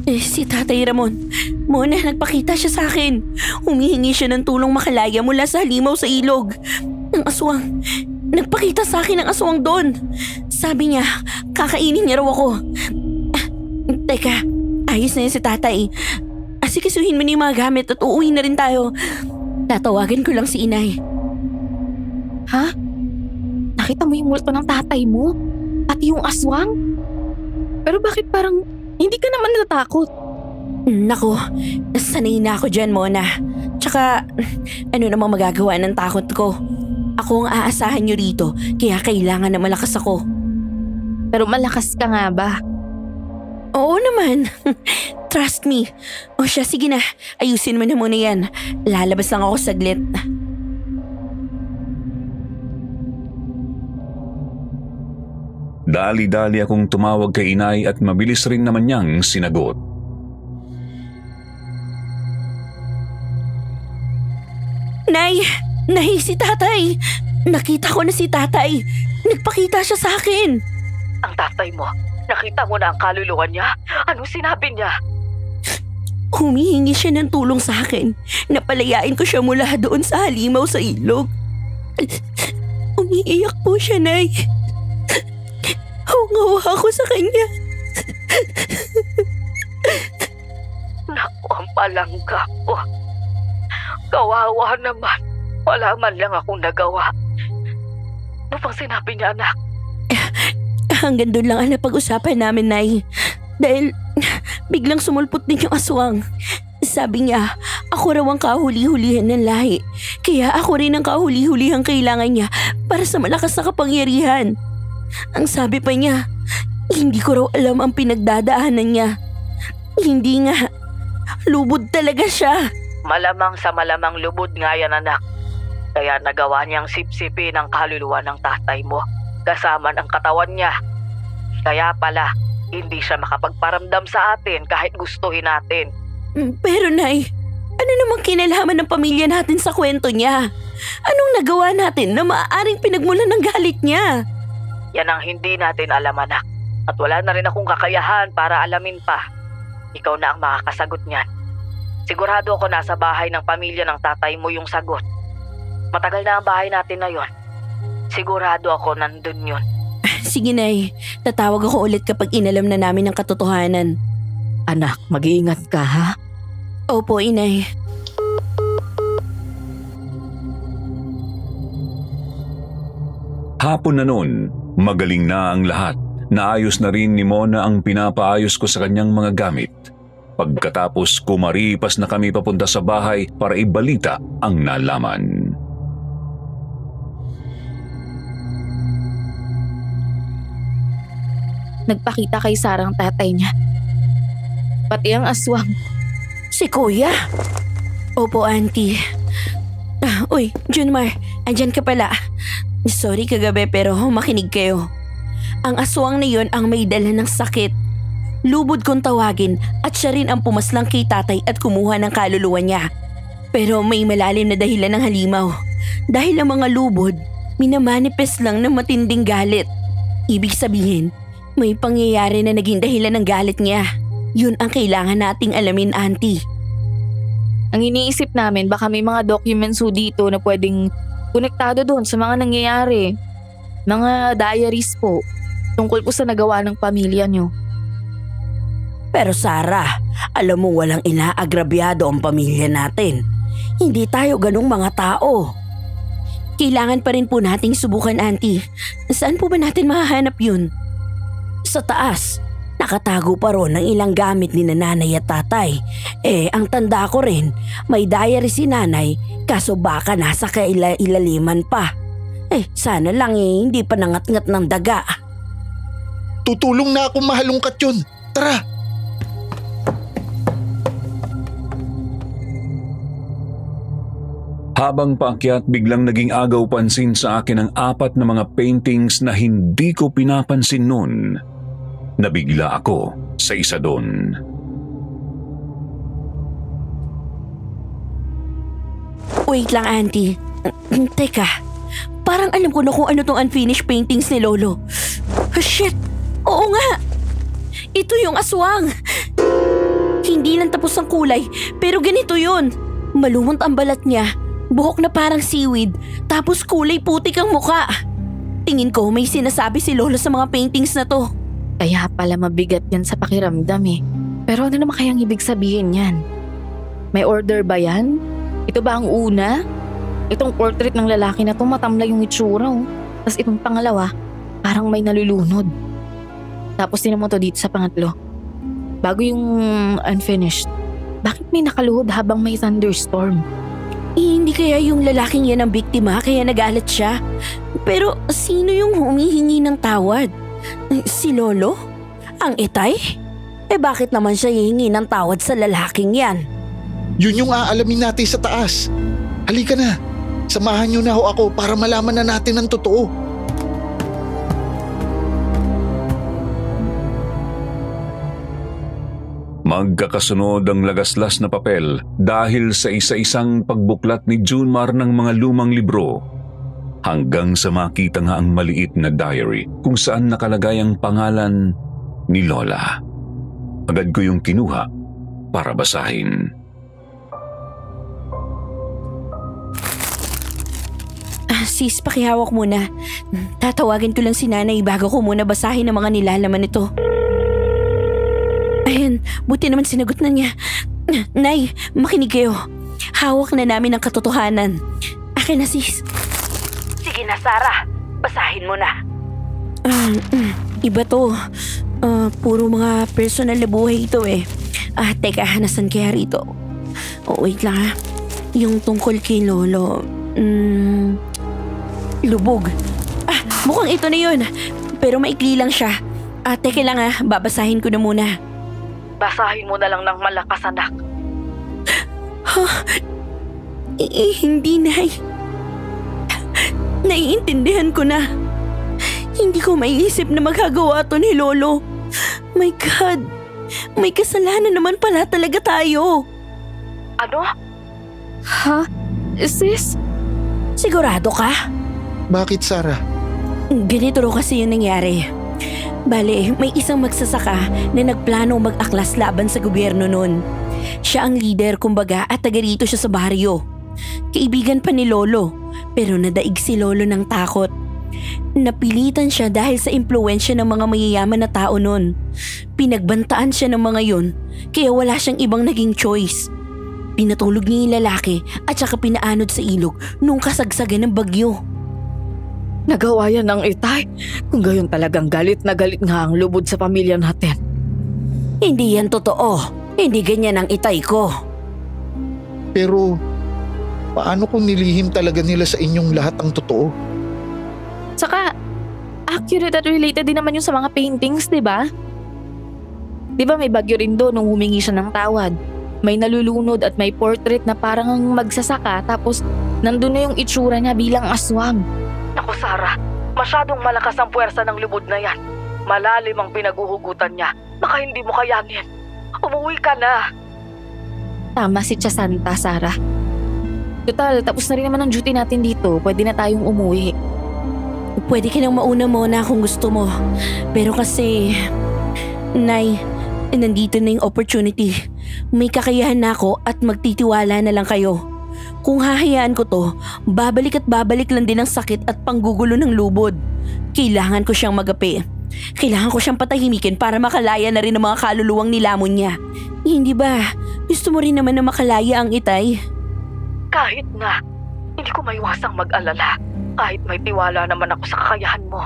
Si Tatay Ramon. Mona, nagpakita siya sa akin. Humihingi siya ng tulong makalaya mula sa halimaw sa ilog. Ng aswang. Nagpakita sa akin ng aswang doon. Sabi niya, kakainin niya raw ako. Teka, ayos na yun si tatay. Asikasuhin mo na yung mga gamit at uuwi na rin tayo. Tatawagan ko lang si inay. Ha? Nakita mo yung multo ng tatay mo? Pati yung aswang? Pero bakit parang hindi ka naman natatakot? Nako, sanay na ako dyan, Mona. Tsaka, ano namang magagawa ng takot ko? Ako ang aasahan nyo rito, kaya kailangan na malakas ako. Pero malakas ka nga ba? Oo naman. Trust me. O siya, sige na. Ayusin mo na muna yan. Lalabas lang ako saglit. Dali-dali akong tumawag kay inay at mabilis rin naman niyang sinagot. Nay! Nay, si tatay! Nakita ko na si tatay. Nagpakita siya sa akin. Ang tatay mo, nakita mo na ang kaluluwa niya? Anong sinabi niya? Humihingi siya ng tulong sa akin. Napalayain ko siya mula doon sa halimaw sa ilog. Umiiyak po siya, Nay. Hungawa ako sa kanya. Naku, ang palangga ko. Kawawa naman. Wala man lang akong nagawa. Ano pang sinabi niya, anak? Hanggang doon lang ang napag-usapan namin, Nay. Dahil biglang sumulpot din yung aswang. Sabi niya, ako raw ang kahuli-hulihan ng lahi. Kaya ako rin ang kahuli-hulihang kailangan niya para sa malakas na kapangyarihan. Ang sabi pa niya, hindi ko raw alam ang pinagdadaanan niya. Hindi nga, lubod talaga siya. Malamang sa malamang lubod nga yan, anak. Kaya nagawa niyang sipsipin ang kaluluwa ng tatay mo kasama ng katawan niya. Kaya pala, hindi siya makapagparamdam sa atin kahit gustuhin natin. Pero Nay, ano namang kinalaman ng pamilya natin sa kwento niya? Anong nagawa natin na maaaring pinagmulan ng galit niya? Yan ang hindi natin alam, anak. At wala na rin akong kakayahan para alamin pa. Ikaw na ang makakasagot niyan. Sigurado ako nasa bahay ng pamilya ng tatay mo yung sagot. Matagal na ang bahay natin na yon. Sigurado ako nandun yun. Sige, Nay. Tatawag ako ulit kapag inalam na namin ang katotohanan. Anak, mag-iingat ka, ha? Opo, Inay. Hapon na noon, magaling na ang lahat. Naayos na rin ni Mona ang pinapaayos ko sa kanyang mga gamit. Pagkatapos kumaripas na kami papunta sa bahay para ibalita ang nalaman. Nagpakita kay Sarah ang tatay niya. Pati ang aswang. Si Kuya? Opo, Auntie. Uy, Junmar, andyan ka pala. Sorry kagabi pero makinig kayo. Ang aswang na yun ang may dala ng sakit. Lubod kong tawagin at siya rin ang pumaslang kay tatay at kumuha ng kaluluwa niya. Pero may malalim na dahilan ng halimaw. Dahil ang mga lubod, minamanifest lang ng matinding galit. Ibig sabihin, may pangyayari na naging dahilan ng galit niya. Yun ang kailangan nating alamin, Auntie. Ang iniisip namin baka may mga documents dito na pwedeng konektado doon sa mga nangyayari. Mga diaries po tungkol po sa nagawa ng pamilya niyo. Pero Sarah, alam mo walang inaagrabyado ang pamilya natin. Hindi tayo ganong mga tao. Kailangan pa rin po nating subukan, Auntie. Saan po ba natin mahahanap yun? Sa taas. Nakatago pa ron ng ilang gamit ni nanay at tatay. Ang tanda ko rin, may diary si nanay kaso baka nasa kailaliman pa. Sana lang hindi pa nangat-ngat ng daga. Tutulong na ako mahalungkat yun. Tara! Habang paakyat, biglang naging agaw pansin sa akin ang 4 na mga paintings na hindi ko pinapansin noon. Nabigla ako sa isa doon. Wait lang, Auntie. Teka, parang alam ko na kung ano tong unfinished paintings ni Lolo. Shit! Oo nga! Ito yung aswang! Hindi lang tapos ang kulay, pero ganito yun. Malumot ang balat niya, buhok na parang seaweed, tapos kulay putik ang muka. Tingin ko may sinasabi si Lolo sa mga paintings na to. Kaya pala mabigat yan sa pakiramdam eh. Pero ano naman kayang ibig sabihin yan? May order ba yan? Ito ba ang una? Itong portrait ng lalaki na to matamlay yung itsura oh. Tapos itong pangalawa, parang may nalulunod. Tapos tinan mo to dito sa pangatlo. Bago yung unfinished. Bakit may nakaluhod habang may thunderstorm? Hindi kaya yung lalaking yan ang biktima kaya nagalit siya? Pero sino yung humihingi ng tawad? Si Lolo? Ang itay? Bakit naman siya hihingi ng tawad sa lalaking yan? Yun yung aalamin natin sa taas. Halika na. Samahan niyo na ako para malaman na natin ang totoo. Magkakasunod ang lagaslas na papel dahil sa isa-isang pagbuklat ni Junmar ng mga lumang libro. Hanggang sa makita nga ang maliit na diary kung saan nakalagay ang pangalan ni Lola. Agad ko yung kinuha para basahin. Sis, pakihawak muna. Tatawagin ko lang si nanay bago ko muna basahin ang mga nilalaman nito. Ayan, buti naman sinagot na niya. Nay, makinig kayo. Hawak na namin ang katotohanan. Akin na, sis. Sige na, Sarah. Basahin mo na. Iba to. Puro mga personal na buhay ito eh. Teka, nasan kaya rito? Wait lang ha. Yung tungkol kay Lolo. Lubog. Mukhang ito na yun. Pero maikli lang siya. Teka lang ha, babasahin ko na muna. Basahin mo na lang ng malakas, anak. Hindi, Nay. Naiintindihan ko na. Hindi ko maiisip na magagawa to ni Lolo. My God, may kasalanan naman pala talaga tayo. Ano? Ha? Sis? Sigurado ka? Bakit, Sarah? Ganito ro kasi yung nangyari. Bale, may isang magsasaka na nagplano mag-aklas laban sa gobyerno noon. Siya ang leader kumbaga at taga rito siya sa baryo. Kaibigan pa ni Lolo, pero nadaig si Lolo ng takot. Napilitan siya dahil sa impluwensya ng mga mayayaman na tao noon. Pinagbantaan siya ng mga yun, kaya wala siyang ibang naging choice. Pinatulog niya yung lalaki at saka pinaanod sa ilog nung kasagsagan ng bagyo. Nagawa yan ng itay. Kung gayon talagang galit na galit nga ang lubod sa pamilya natin. Hindi yan totoo. Hindi ganyan ang itay ko. Pero paano kung nilihim talaga nila sa inyong lahat ang totoo? Saka, accurate at related din naman yung sa mga paintings, di ba? Di ba may bagyo rin doon nung humingi siya ng tawad? May nalulunod at may portrait na parang magsasaka tapos nandun na yung itsura niya bilang aswang. Naku Sarah, masyadong malakas ang puwersa ng lubod na yan. Malalim ang pinaguhugutan niya. Baka hindi mo kayanin. Umuwi ka na. Tama si Tia Santa, Sarah. Total, tapos na rin naman ang duty natin dito. Pwede na tayong umuwi. Pwede ka nang mauna muna kung gusto mo. Pero kasi, Nay, nandito na yung opportunity. May kakayahan na ako at magtitiwala na lang kayo. Kung hahayaan ko to, babalik at babalik lang din ang sakit at panggugulo ng lubod. Kailangan ko siyang magapi. Kailangan ko siyang patahimikin para makalaya na rin ang mga kaluluwang nilamon niya. Hindi ba? Gusto mo rin naman na makalaya ang itay? Kahit na, hindi ko maiwasang mag-alala. Kahit may tiwala naman ako sa kakayahan mo.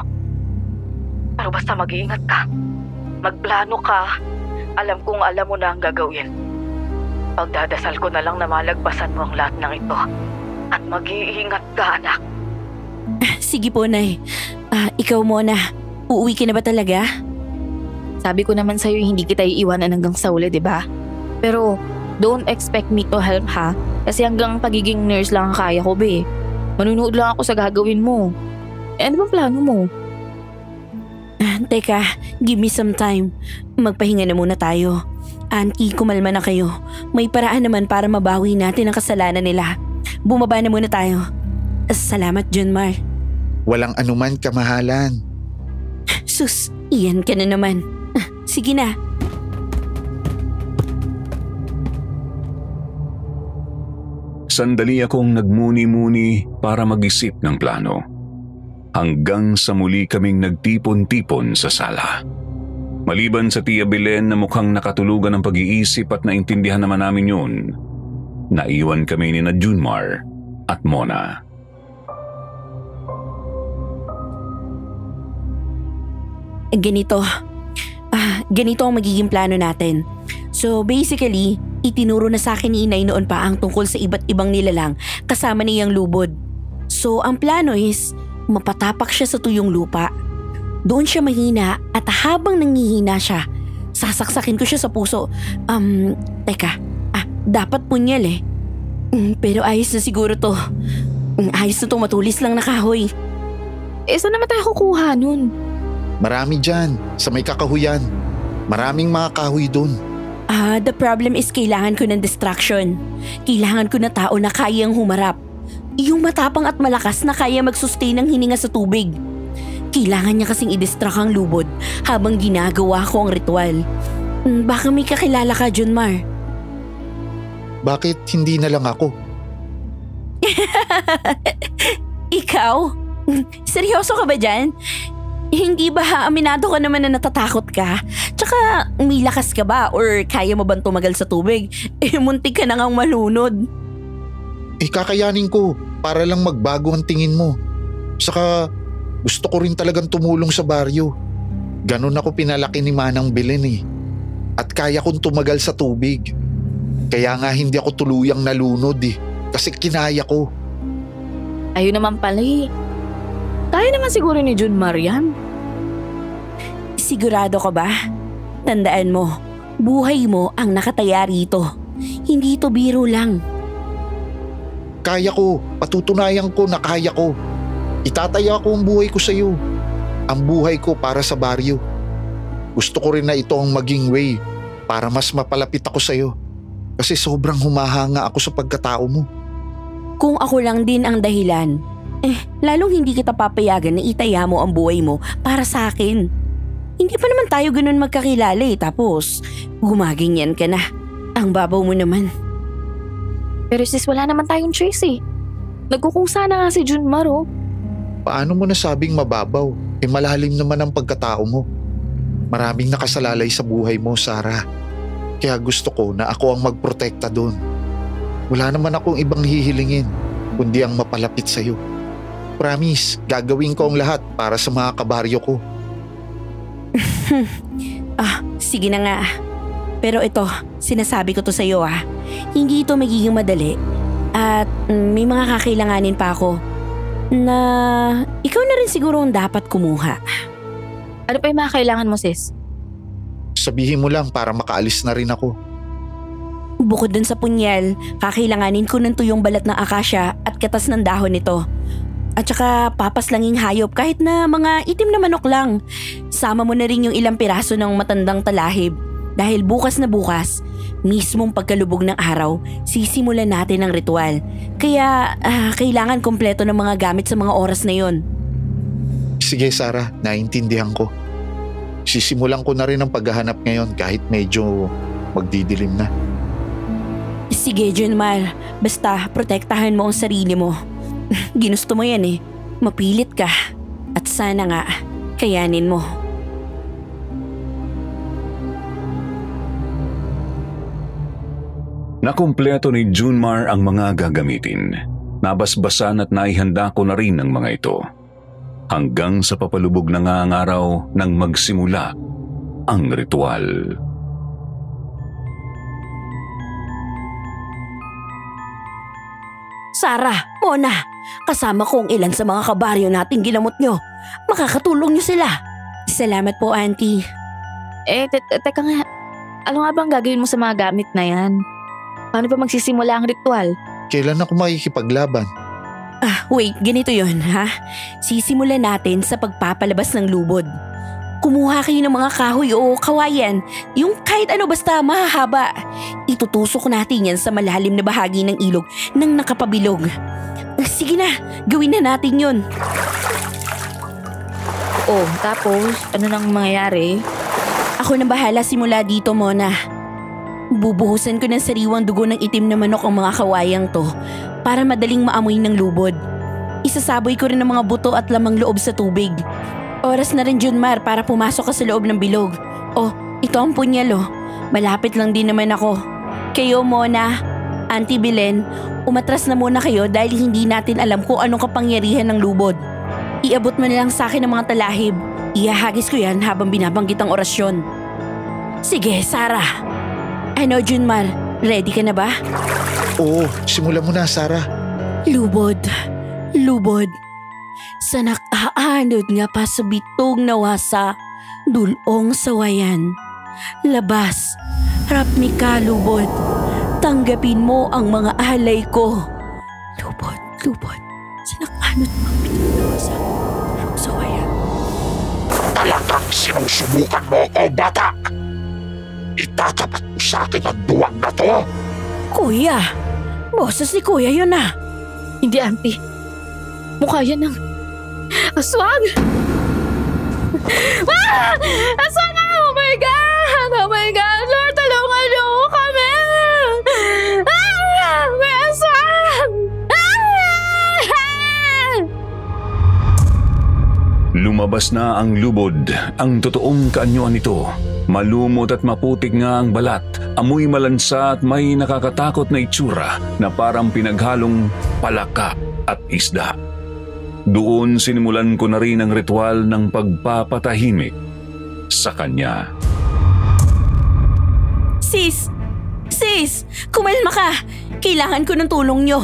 Pero basta mag-iingat ka. Magplano ka. Alam kong alam mo na ang gagawin. Pagdadasal ko na lang na malagpasan mo ang lahat ng ito. At mag-iingat ka, anak. Sige po, Nay. Ikaw muna. Uuwi ka na ba talaga? Sabi ko naman sa'yo hindi kita iiwanan hanggang sa uli, di ba? Pero don't expect me to help ha. Kasi hanggang pagiging nurse lang ang kaya ko, be. Manunood lang ako sa gagawin mo. Ano bang plano mo? Teka, give me some time. Magpahinga na muna tayo. Auntie, kumalma na kayo. May paraan naman para mabawi natin ang kasalanan nila. Bumaba na muna tayo. Salamat, John Mar. Walang anuman, kamahalan. Sus, iyan ka na naman. Sige na. Sandali akong nagmuni-muni para mag-isip ng plano. Hanggang sa muli kaming nagtipon-tipon sa sala. Maliban sa Tia Belen na mukhang nakatulugan ng pag-iisip at naintindihan naman namin yun, naiwan kami ni na Junmar at Mona. Ganito ang magiging plano natin. So basically, itinuro na sa akin ni Inay noon pa ang tungkol sa iba't ibang nilalang kasama niyang lubod. So ang plano is, mapatapak siya sa tuyong lupa. Doon siya mahina at habang nangihina siya, sasaksakin ko siya sa puso. Dapat punyal eh. Pero ayos na siguro to. Ayos na to, matulis lang na kahoy. Saan naman tayo kukuha nun? Marami dyan, sa may kakahuyan. Maraming mga kahoy dun. The problem is kailangan ko ng distraction. Kailangan ko na tao na kayang humarap. Yung matapang at malakas na kaya mag-sustain ng hininga sa tubig. Kailangan niya kasing i-distract ang lubod habang ginagawa ko ang ritual. Baka may kakilala ka, Junmar. Bakit hindi na lang ako? Ikaw? Seryoso ka ba dyan? Hindi ba aminado ka naman na natatakot ka? Tsaka may lakas ka ba or kaya mo bang tumagal sa tubig? Muntik ka na ngang malunod. Kakayanin ko para lang magbago ang tingin mo. Saka gusto ko rin talagang tumulong sa baryo. Ganun ako pinalaki ni Manang Belen eh. At kaya kong tumagal sa tubig. Kaya nga hindi ako tuluyang nalunod eh. Kasi kinaya ko. Ayun naman pala eh. Kaya naman siguro ni Junmar yan. Sigurado ka ba? Tandaan mo, buhay mo ang nakataya rito. Hindi ito biro lang. Kaya ko, patutunayan ko na kaya ko. Itataya ko ang buhay ko sa iyo. Ang buhay ko para sa baryo. Gusto ko rin na ito ang maging way para mas mapalapit ako sa iyo. Kasi sobrang humahanga ako sa pagkatao mo. Kung ako lang din ang dahilan, lalong hindi kita papayagan na itaya mo ang buhay mo para sa akin. Hindi pa naman tayo ganun magkakilala eh, tapos gumaganyan ka na. Ang babaw mo naman. Pero sis, wala naman tayong choice eh. Nagkukusa na nga si Junmar oh. Paano mo nasabing mababaw? Malalim naman ang pagkatao mo. Maraming nakasalalay sa buhay mo, Sarah. Kaya gusto ko na ako ang magprotekta doon. Wala naman akong ibang hihilingin, kundi ang mapalapit sa'yo. Promise, gagawin ko ang lahat para sa mga kabaryo ko. Sige na nga. Pero ito, sinasabi ko to sa'yo hindi ito magiging madali. At may mga kakailanganin pa ako na ikaw na rin siguro ang dapat kumuha. Ano pa yung mga kailangan mo, sis? Sabihin mo lang para makaalis na rin ako. Bukod dun sa punyal, kakailanganin ko ng tuyong balat ng akasya at katas ng dahon nito. At saka papaslanging hayop kahit na mga itim na manok lang. Sama mo na rin yung ilang piraso ng matandang talahib. Dahil bukas na bukas, mismong pagkalubog ng araw, sisimulan natin ang ritual. Kaya kailangan kompleto ng mga gamit sa mga oras na yon. Sige Sarah, naintindihan ko. Sisimulan ko na rin ang paghahanap ngayon kahit medyo magdidilim na. Sige Junmar, basta protektahan mo ang sarili mo. Ginusto mo yan mapilit ka. At sana nga, kayanin mo. Nakumpleto ni Junmar ang mga gagamitin. Nabasbasan at naihanda ko na rin ang mga ito. Hanggang sa papalubog na nga ang araw nang magsimula ang ritual. Sarah, Mona, kasama ko ang ilan sa mga kabaryo nating ginamot nyo. Makakatulong nyo sila. Salamat po, Auntie. Teka nga. Ano nga bang gagawin mo sa mga gamit na yan? Paano pa magsisimula ang ritual? Kailan ako makikipaglaban? Wait, ganito yon Sisimulan natin sa pagpapalabas ng lubod. Kumuha kayo ng mga kahoy o kawayan, yung kahit ano basta mahahaba. Itutusok natin yan sa malalim na bahagi ng ilog ng nakapabilog. Sige na, gawin na natin yun. Oh, tapos ano nang mangyayari? Ako na bahala simula dito, Mona. Bubuhusan ko ng sariwang dugo ng itim na manok ang mga kawayang to para madaling maamoy ng lubod. Isasaboy ko rin ang mga buto at lamang loob sa tubig. Oras na rin, Junmar, para pumasok ka sa loob ng bilog. Oh, ito ang punyal Malapit lang din naman ako. Kayo, Mona, Auntie Belen, umatras na muna kayo dahil hindi natin alam kung anong kapangyarihan ng lubod. Iabot mo na lang sa akin ang mga talahib. Ihahagis ko yan habang binabanggit ang orasyon. Sige, Sarah. Ano, Junmar? Ready ka na ba? Oo, simulan mo na, Sarah. Lubod, lubod. Sa nakaanod nga pa sa bitog na wasa, dulong sawayan. Labas, rap ni ka, lubod. Tanggapin mo ang mga alay ko. Lubod, lubod. Sa nakaanod nga bitog na wasa, dulong sawayan. Talagang sinusubukan mo ako, bata! Itatapat mo sa akin ang duwag na to? Kuya, boses ni Kuya yun Hindi, Auntie. Mukha yan ng aswang! Aswang! Oh my God! Oh my God! Lord, tulungan niyo kami! May aswang! Lumabas na ang lubod, ang totoong kaanyuan nito. Malumot at maputik nga ang balat, amoy malansa at may nakakatakot na itsura na parang pinaghalong palaka at isda. Doon sinimulan ko na rin ang ritual ng pagpapatahimik sa kanya. Sis! Sis! Kumalma ka! Kailangan ko ng tulong nyo.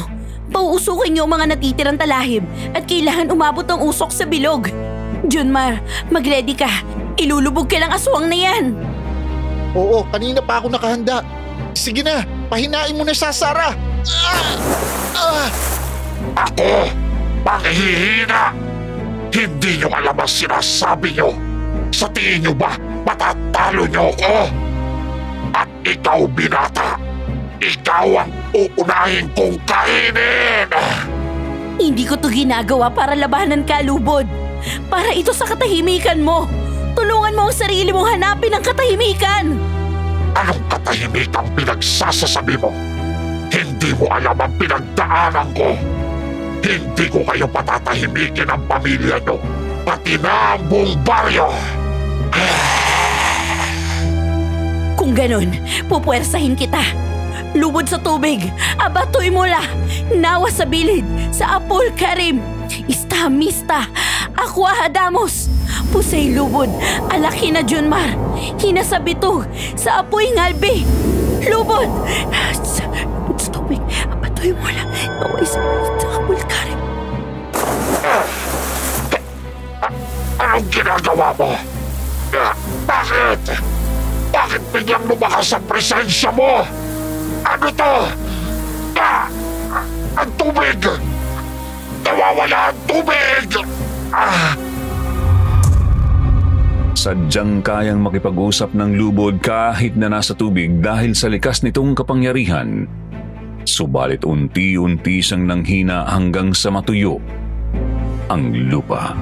Pauusukin nyo ang mga natitirang talahib at kailangan umabot ang usok sa bilog. Junmar, mag-ready ka. Ilulubog ka ng aswang na yan. Oo, kanina pa ako nakahanda. Sige na, pahinain mo na siya, Sarah. Ako, panghihina! Hindi nyo alam ang sinasabi nyo. Sa tingin nyo ba, matatalo nyo ko? At ikaw, binata, ikaw ang uunahin kong kainin! Hindi ko to ginagawa para labanan ka, lubod. Para ito sa katahimikan mo. Tulungan mo ang sarili mong hanapin ang katahimikan. Anong katahimikang pinagsasasabi mo? Hindi mo alam ang pinagdaanan ko. Hindi ko kayo patatahimikin ang pamilya nyo, pati na ang buong baryo. Kung ganun, pupuwersahin kita. Lubod sa tubig, abatoy mula, nawa sa bilid, sa Apol Karim, Istamista, Aqua Hadamos, Pusay lubod, alaki na Junmar. Hinasabitog sa apoy ngalbi. Lubod! Sa tubig, patuloy mo lang. Naway sa bulkari. Anong ginagawa mo? Bakit? Bakit biglang lumakas ang presensya mo? Ano to? Ang tubig! Nawawala ang tubig! Sadyang kayang makipag-usap ng lubod kahit na nasa tubig dahil sa likas nitong kapangyarihan. Subalit unti-unti siyang nanghina hanggang sa matuyo ang lupa.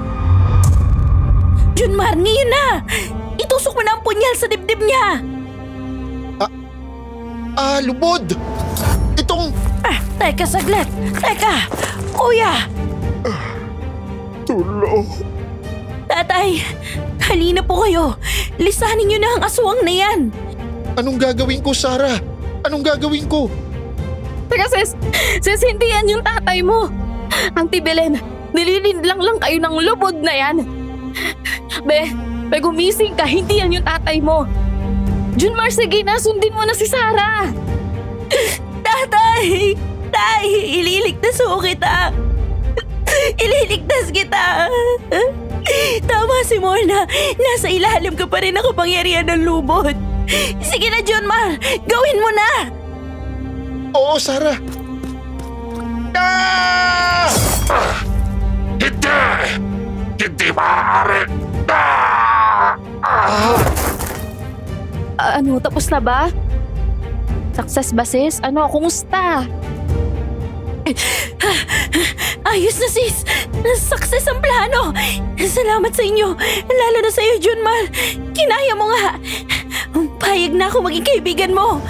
Junmar, ngayon na! Itusok mo na ang punyal sa dibdib niya! Lubod! Itong... Teka saglit! Teka! Kuya! Tulong. Tatay! Halina po kayo! Lisanin niyo na ang aswang na yan! Anong gagawin ko, Sarah? Anong gagawin ko? Teka sis, hindi yan yung tatay mo. Auntie Belen, nililindlang lang kayo ng lubod na yan. Be, gumising ka, hindi yan yung tatay mo. Junmar, sige na, sundin mo na si Sarah. Tatay! Tay! Ililigtas ko kita! Ililigtas kita! Tama si Mona. Nasa ilalim ka pa rin ng kapangyarihan ng lubod. Sige na, Junmar! Gawin mo na! Oo, Sarah! Hindi! Hindi maaari! Ano, tapos na ba? Success ba sis? Ano, kumusta? Ayos na sis! Success ang plano! Salamat sa inyo! Lalo na sa iyo, Junmar! Kinaya mo nga! Payag na ako maging kaibigan mo!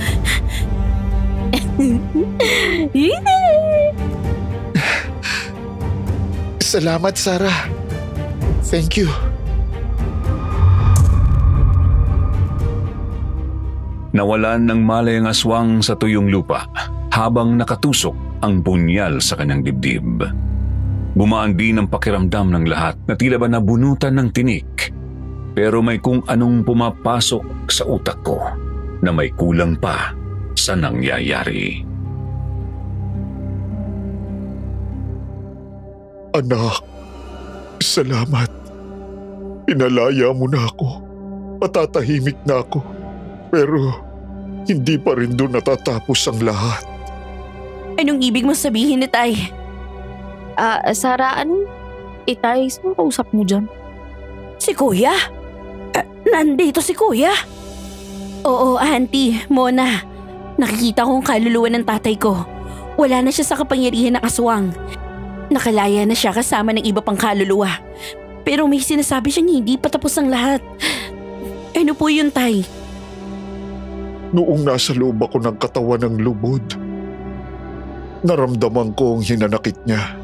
Salamat, Sarah. Thank you. Nawalan ng malay ang aswang sa tuyong lupa habang nakatusok ang punyal sa kanyang dibdib. Gumaan din ang pakiramdam ng lahat na tila ba nabunutan ng tinik. Pero may kung anong pumapasok sa utak ko na may kulang pa sa nangyayari. Anak, salamat. Pinalaya mo na ako. Matatahimik na ako. Pero hindi pa rin doon natatapos ang lahat. Anong ibig mo sabihin ni Tay? Sarah, ano? Itay, sino kausap mo dyan? Si Kuya? Nandito si Kuya? Oo, Auntie, Mona. Nakikita kong kaluluwa ng tatay ko. Wala na siya sa kapangyarihan ng aswang. Nakalaya na siya kasama ng iba pang kaluluwa. Pero may sinasabi siyang hindi pa tapos ang lahat. Ano po yun, Tay? Noong nasa loob ako ng katawan ng lubod, naramdaman ko ang hinanakit niya.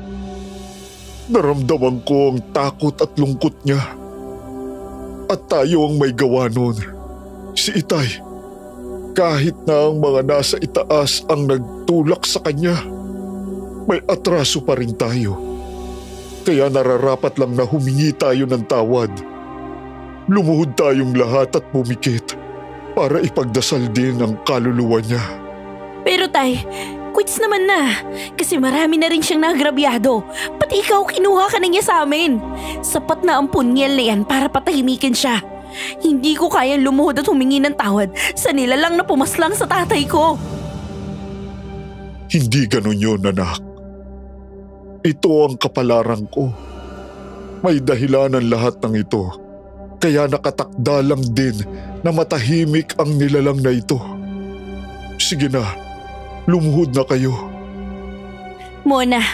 Naramdaman ko ang takot at lungkot niya. At tayo ang may gawa nun. Si Itay. Kahit na ang mga nasa itaas ang nagtulak sa kanya, may atraso pa rin tayo. Kaya nararapat lang na humingi tayo ng tawad. Lumuhod tayong lahat at pumikit para ipagdasal din ang kaluluwa niya. Pero Tay, quits naman na. Kasi marami na rin siyang nagrabyado. Pati ikaw kinuha ka na niya sa amin. Sapat na ang punyal na yan para patahimikin siya. Hindi ko kayang lumuhod at humingi ng tawad sa nilalang na pumaslang sa tatay ko. Hindi ganun yun, anak. Ito ang kapalaran ko. May dahilan ang lahat ng ito. Kaya nakatakda lang din na matahimik ang nilalang na ito. Sige na, lumuhod na kayo. Mona,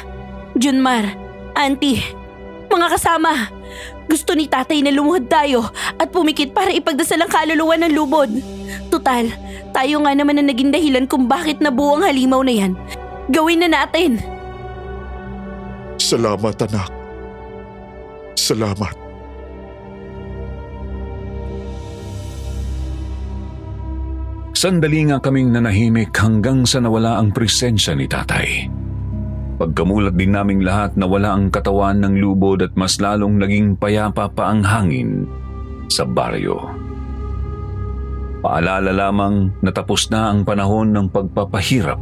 Junmar, Auntie, mga kasama, gusto ni tatay na lumuhod tayo at pumikit para ipagdasal ang kaluluwa ng lubod. Tutal, tayo nga naman ang naging dahilan kung bakit nabuo ang halimaw na yan. Gawin na natin. Salamat, anak. Salamat. Sandali nga kaming nanahimik hanggang sa nawala ang presensya ni tatay. Pagkamulat din naming lahat na wala ang katawan ng lubod at mas lalong naging payapa pa ang hangin sa baryo. Paalala lamang na tapos na ang panahon ng pagpapahirap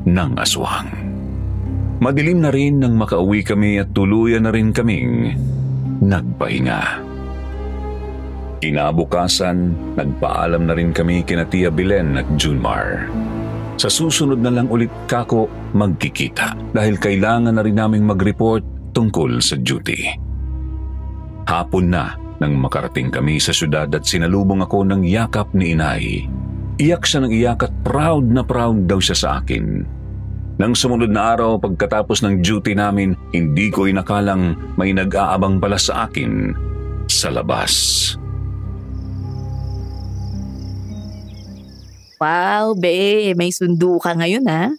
ng aswang. Madilim na rin nang makauwi kami at tuluyan na rin kaming nagpahinga. Kinabukasan, nagpaalam na rin kami kina Tia Belen at Junmar. Sa susunod na lang ulit kako magkikita dahil kailangan na rin naming mag-report tungkol sa duty. Hapon na nang makarating kami sa syudad at sinalubong ako ng yakap ni inay. Iyak siya ng iyak at proud na proud daw siya sa akin. Nang sumunod na araw pagkatapos ng duty namin, hindi ko inakalang may nag-aabang pala sa akin sa labas. Wow, be, may sundo ka ngayon ha?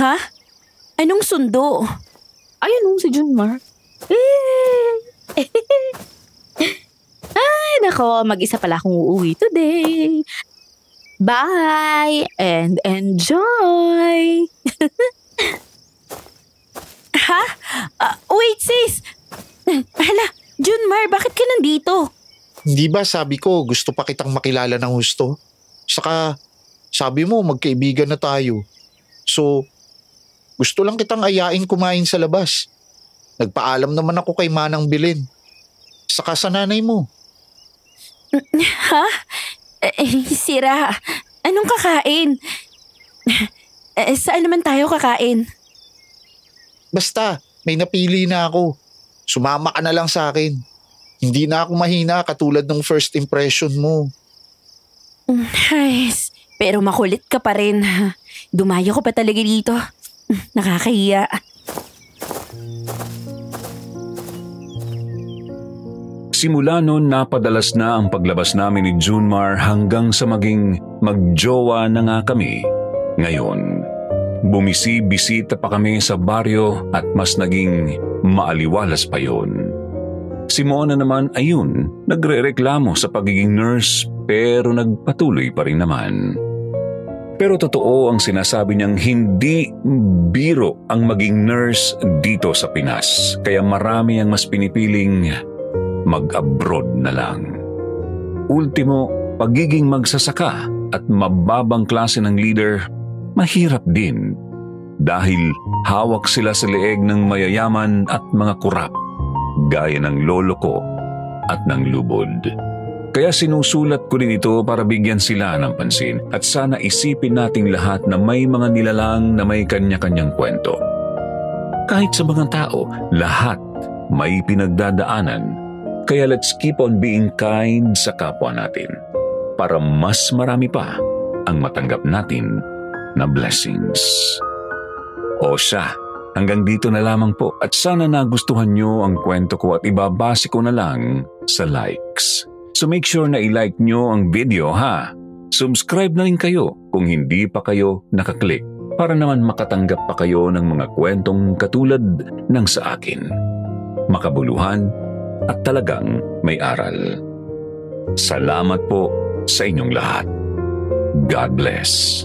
Ha? Anong sundo? Ayun si Junmar. Ay, nako, mag-isa pala akong uuwi today. Bye and enjoy! Ha? Wait sis! Hala, Junmar, bakit ka nandito? Hindi ba sabi ko gusto pa kitang makilala ng husto? Saka sabi mo magkaibigan na tayo. So, gusto lang kitang ayain kumain sa labas. Nagpaalam naman ako kay Manang Belen. Saka sa nanay mo. Ha? Sira, anong kakain? Saan naman tayo kakain? Basta, may napili na ako. Sumama ka na lang sa akin. Hindi na ako mahina katulad ng first impression mo. Ay, pero makulit ka pa rin. Dumayo ko pa talaga dito. Nakakahiya. Simula noon napadalas na ang paglabas namin ni Junmar hanggang sa maging magjowa na nga kami. Ngayon, bumisi-bisita pa kami sa baryo at mas naging maaliwalas pa yon. Si Mona naman ayun, nagrereklamo sa pagiging nurse pero nagpatuloy pa rin naman. Pero totoo ang sinasabi niyang hindi biro ang maging nurse dito sa Pinas. Kaya marami ang mas pinipiling mag-abroad na lang. Ultimo, pagiging magsasaka at mababang klase ng leader, mahirap din. Dahil hawak sila sa leeg ng mayayaman at mga kurap, gaya ng lolo ko at ng lubod. Kaya sinusulat ko din ito para bigyan sila ng pansin at sana isipin nating lahat na may mga nilalang na may kanya-kanyang kwento. Kahit sa mga tao, lahat may pinagdadaanan. Kaya let's keep on being kind sa kapwa natin para mas marami pa ang matanggap natin na blessings. O siya, hanggang dito na lamang po at sana nagustuhan nyo ang kwento ko at ibabase ko na lang sa likes. So make sure na i-like nyo ang video ha. Subscribe na rin kayo kung hindi pa kayo nakaklik para naman makatanggap pa kayo ng mga kwentong katulad ng sa akin. Makabuluhan at talagang may aral. Salamat po sa inyong lahat. God bless.